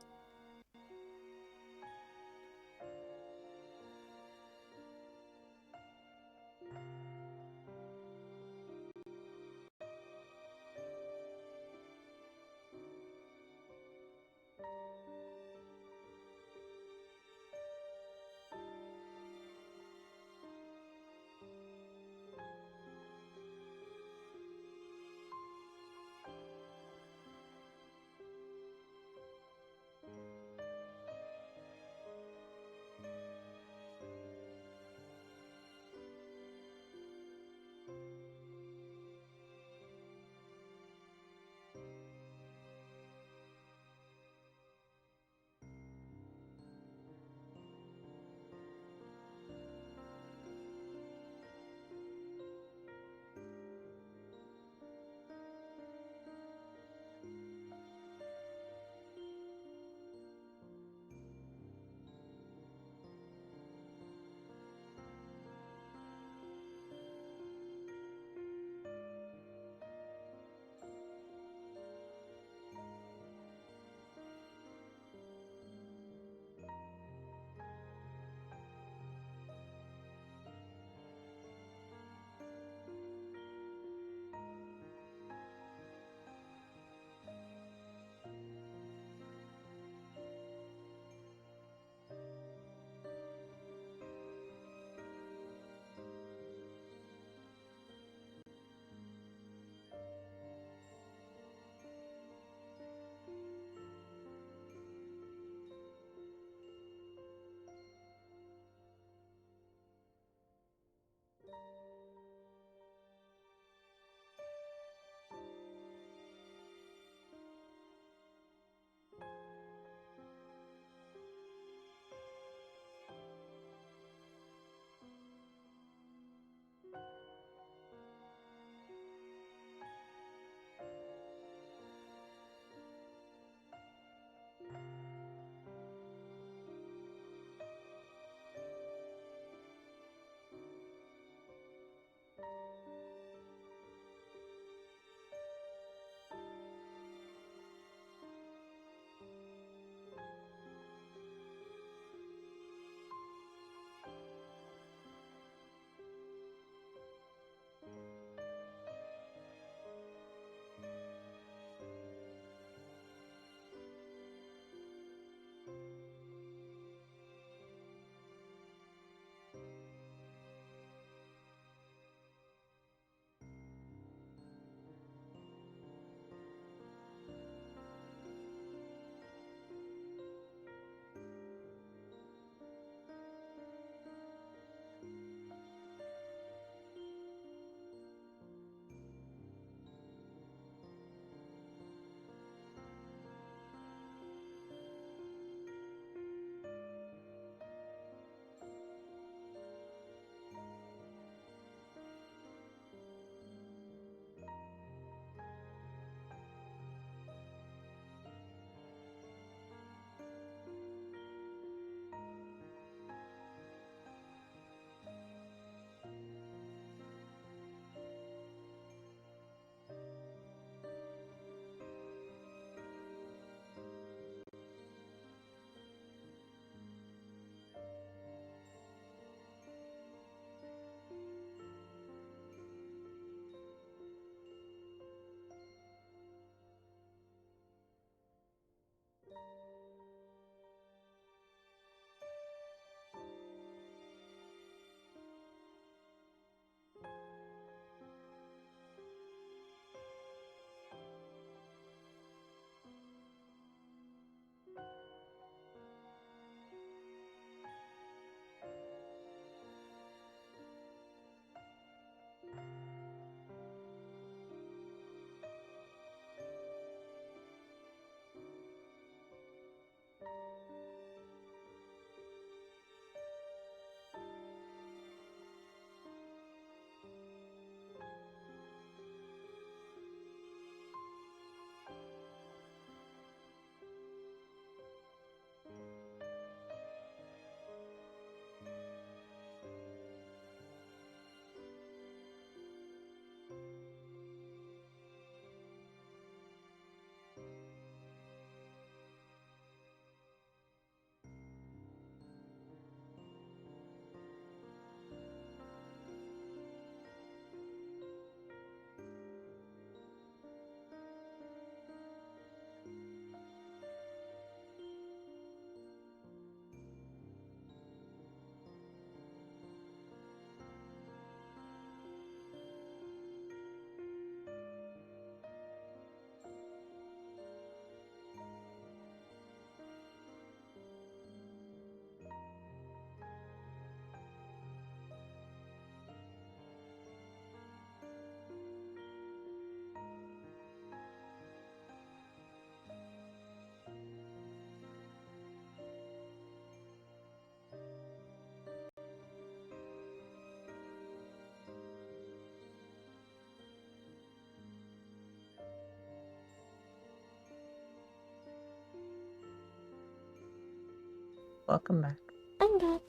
Welcome back.
I'm back.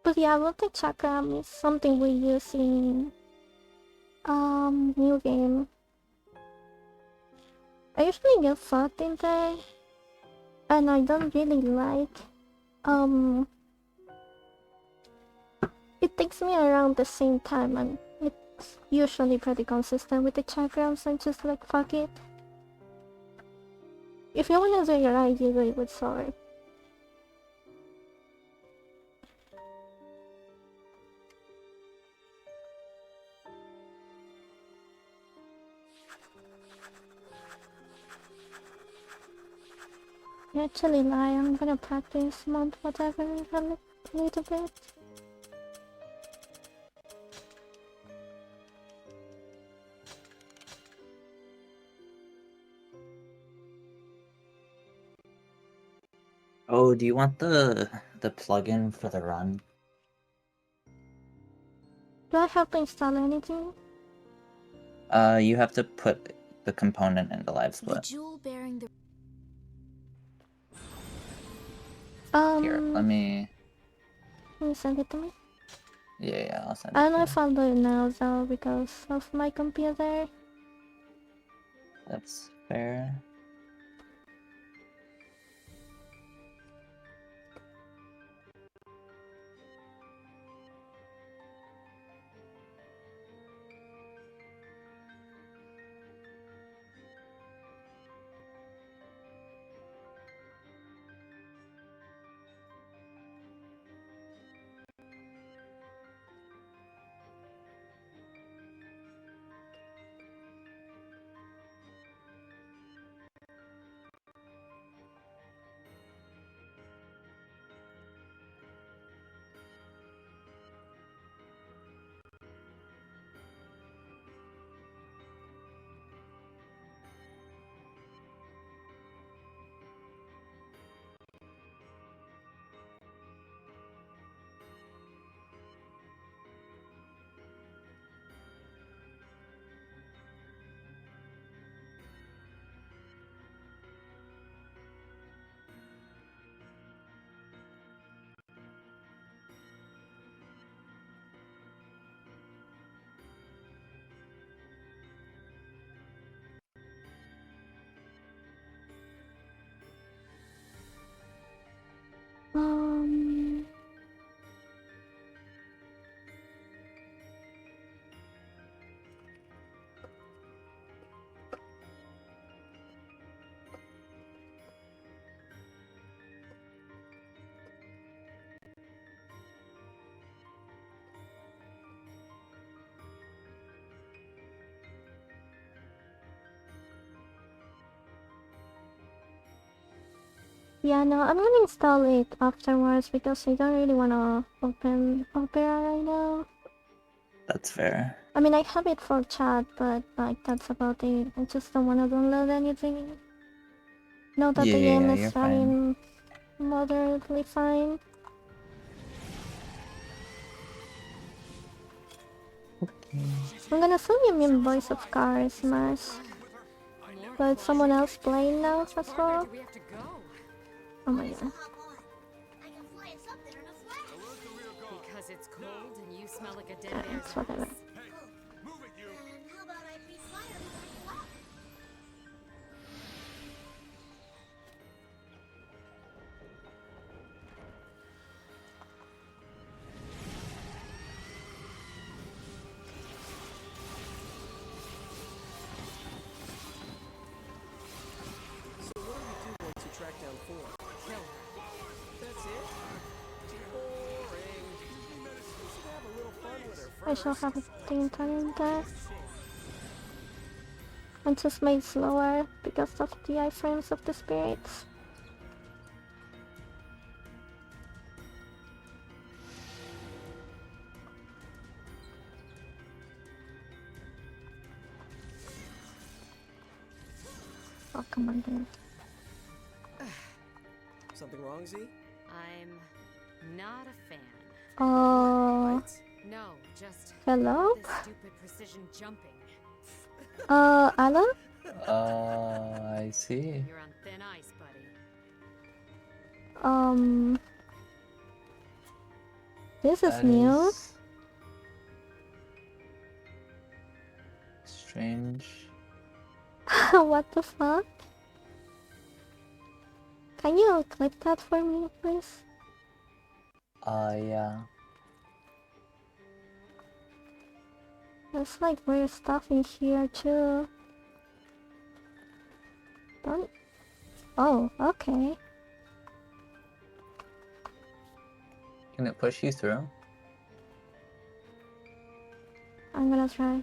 But yeah, voltage chakram is something we use in new game. I usually get fucked in there, and I don't really like it takes me around the same time, and it's usually pretty consistent with the chakrams. I'm just like, fuck it. If you wanna do it right, you do it with sword. I actually lie, I'm gonna practice month whatever a little bit.
Oh, do you want the plugin for the run?
Do I have to install anything?
You have to put the component in the live
The
split.
jewel bearing the
Here, let me.
Can you send it to me?
Yeah, I'll send
I
it
don't know
to
if I'll do it now though because of my computer.
That's fair.
Um, yeah, no, I'm gonna install it afterwards because I don't really wanna open Opera right now.
That's fair.
I mean, I have it for chat, but like that's about it. I just don't wanna download anything. Know that the game
You're
is
fine.
running moderately fine. I'm gonna send you Meme Voice of Car Smash. But someone else playing now as well?
Do we have to go?
Oh my god.
I can fly us up there in a flash.
Because it's cold and you smell like a dead
Yeah,
bear's
it's whatever.
ass.
Move it, you!
And how about I breathe fire before you fly?
So what do we do once you track down 4?
Kill her.
That's it? Boring. We should have a little fun with her
I shall
first.
have a thing turning there. And just made slower because of the iframes of the spirits. Oh, come on, dude.
Something wrong, Z?
I'm not a fan.
Oh,
Right?
No, just
hello?
this stupid precision jumping.
Alan?
I see.
You're on thin ice, buddy.
This is
That
new.
is strange.
What the fuck? Can you clip that for me, please?
Yeah.
There's like weird stuff in here too. Don't... Oh, okay.
Can it push you through?
I'm gonna try.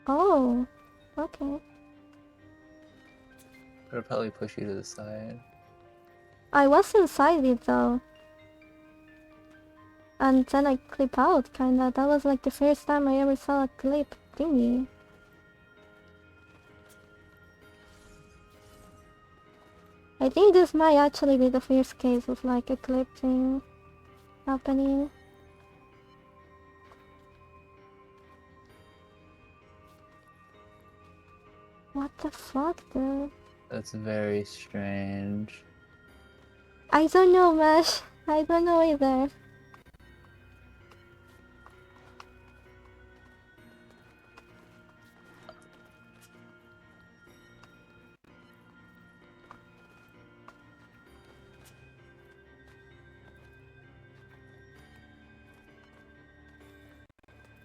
Oh, okay.
It'll probably push you to the side.
I was inside it though. And then I clip out, kinda. That was like the first time I ever saw a clip thingy. I think this might actually be the first case of like a clip thing happening. What the fuck, dude?
That's very strange.
I don't know, Mesh. I don't know either.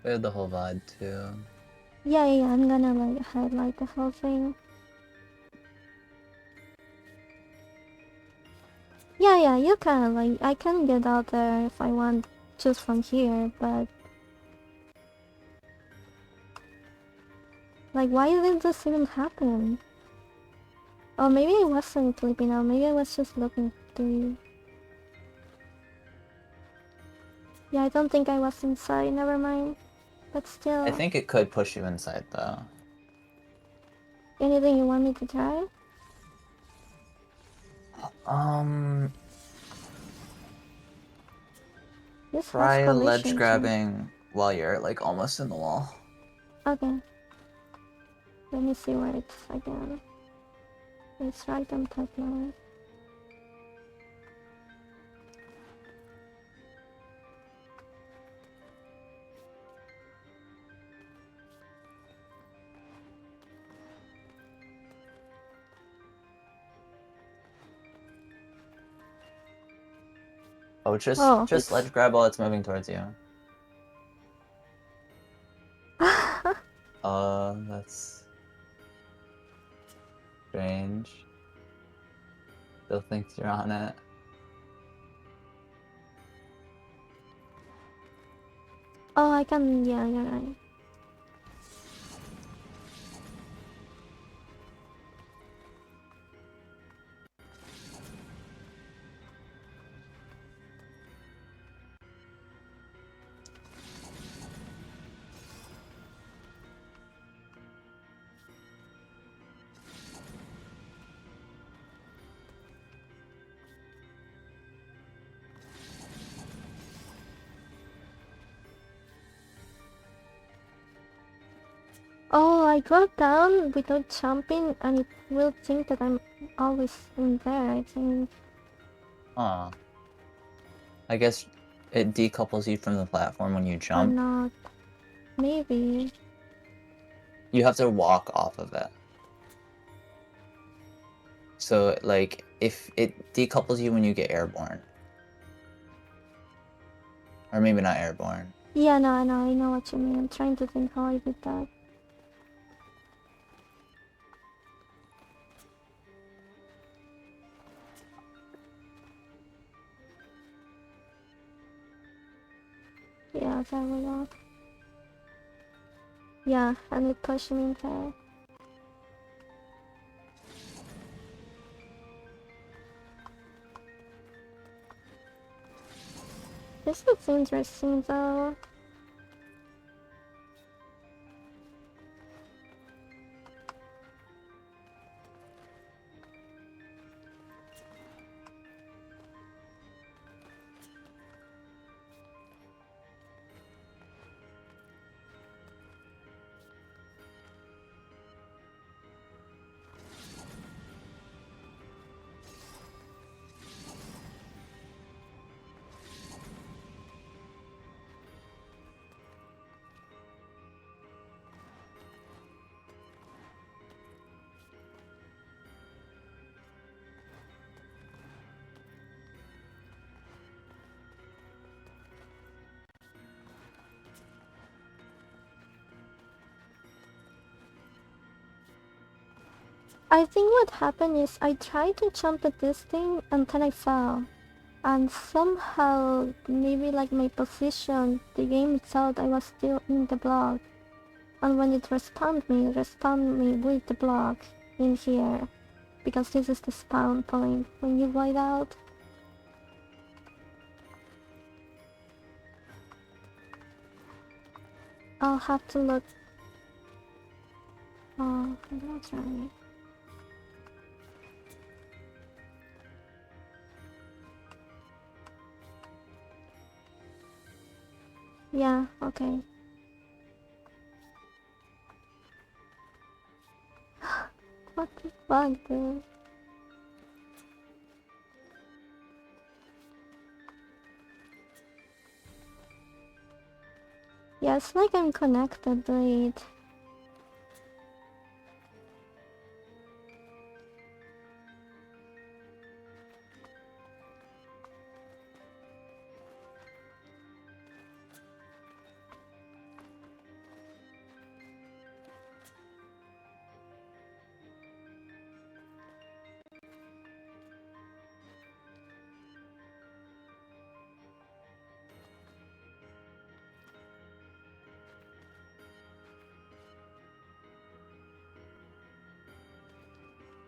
We have the whole VOD too.
Yeah, I'm gonna like highlight the whole thing. Yeah, you can, like, I can get out there if I want just from here, but... Like, why did this even happen? Oh, maybe I wasn't clipping out, maybe I was just looking through. Yeah, I don't think I was inside, never mind. But still...
I think it could push you inside though.
Anything you want me to try? This has
Try ledge
collision too.
grabbing while you're like almost in the wall.
Okay. Let me see where it's again. It's right on top now.
Oh, just
it's...
ledge grab while it's moving towards you. That's strange. Still thinks you're on it.
Oh, I can... Yeah, you're right. Oh, I drop down without jumping and it will think that I'm always in there, I think.
Huh. I guess it decouples you from the platform when you
Or
jump.
not. Maybe.
You have to walk off of it. So, like, if it decouples you when you get airborne. Or maybe not airborne.
Yeah, no, I know what you mean. I'm trying to think how I did that. Yeah, there we go. Yeah, and it pushed me in there. This looks interesting though. I think what happened is I tried to jump at this thing and then I fell. And somehow, maybe like my position, the game thought I was still in the block. And when it respawned me with the block in here. Because this is the spawn point when you void out. I'll have to look. Oh, that's right. Yeah, okay. What the fuck, dude? Yeah, it's like I'm connected to it.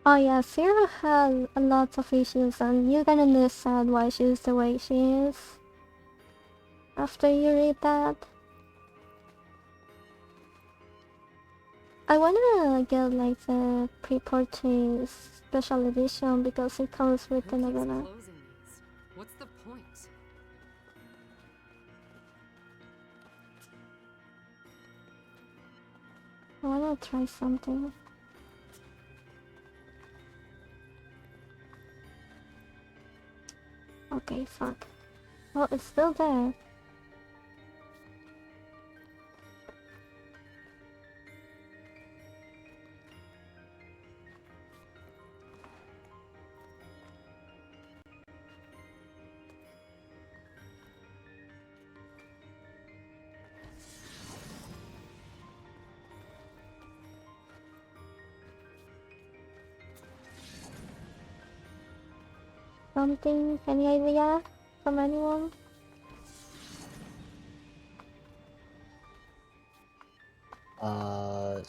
Oh yeah, Sarah has a lot of issues and you can understand why she's the way she is. After you read that. I wanna get like the pre-purchase special edition because it comes with
Who keeps
another.
closing these? What's the point?
I wanna try something. Okay, fuck. Oh, it's still there. Something? Any idea from anyone?
Uh,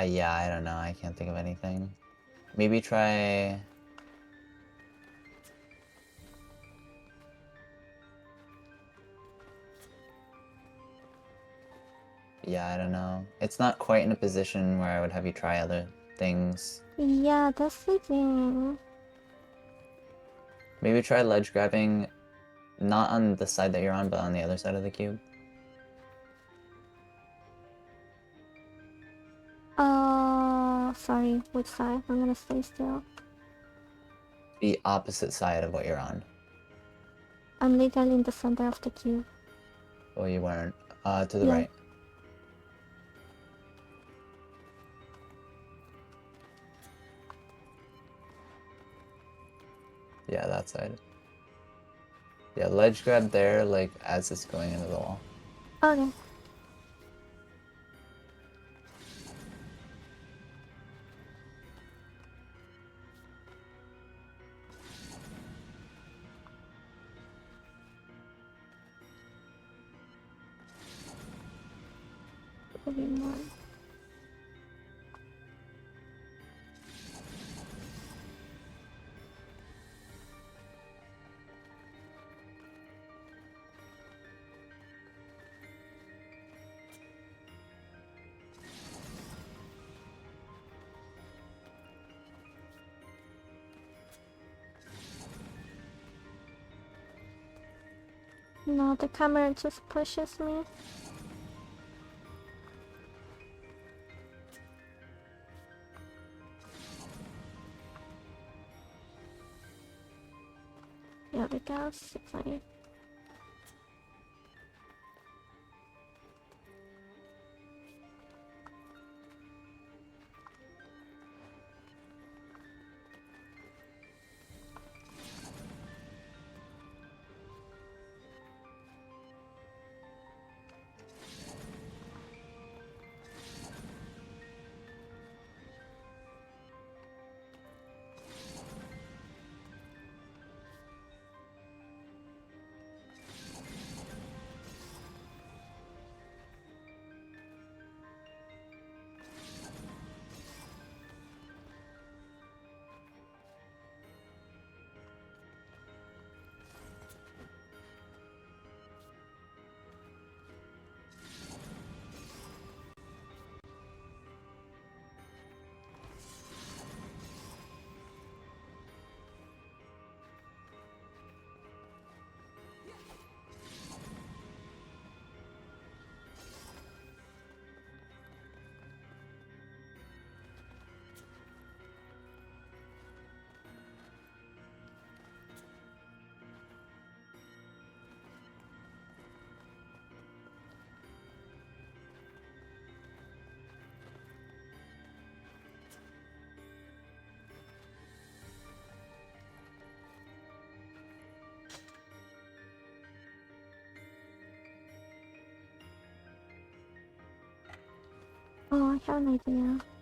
yeah, I don't know. I can't think of anything. Maybe try. Yeah, I don't know. It's not quite in a position where I would have you try other things.
Yeah, that's the thing.
Maybe try ledge grabbing, not on the side that you're on, but on the other side of the cube.
Sorry, which side? I'm gonna stay still.
The opposite side of what you're on.
I'm literally in the center of the cube.
Oh, you weren't. To the
Yeah.
right. Yeah, that side. Yeah, ledge grab there, like, as it's going into the wall.
Okay. Could be more. No, the camera just pushes me. Yeah, because it's like... Oh, I have an idea.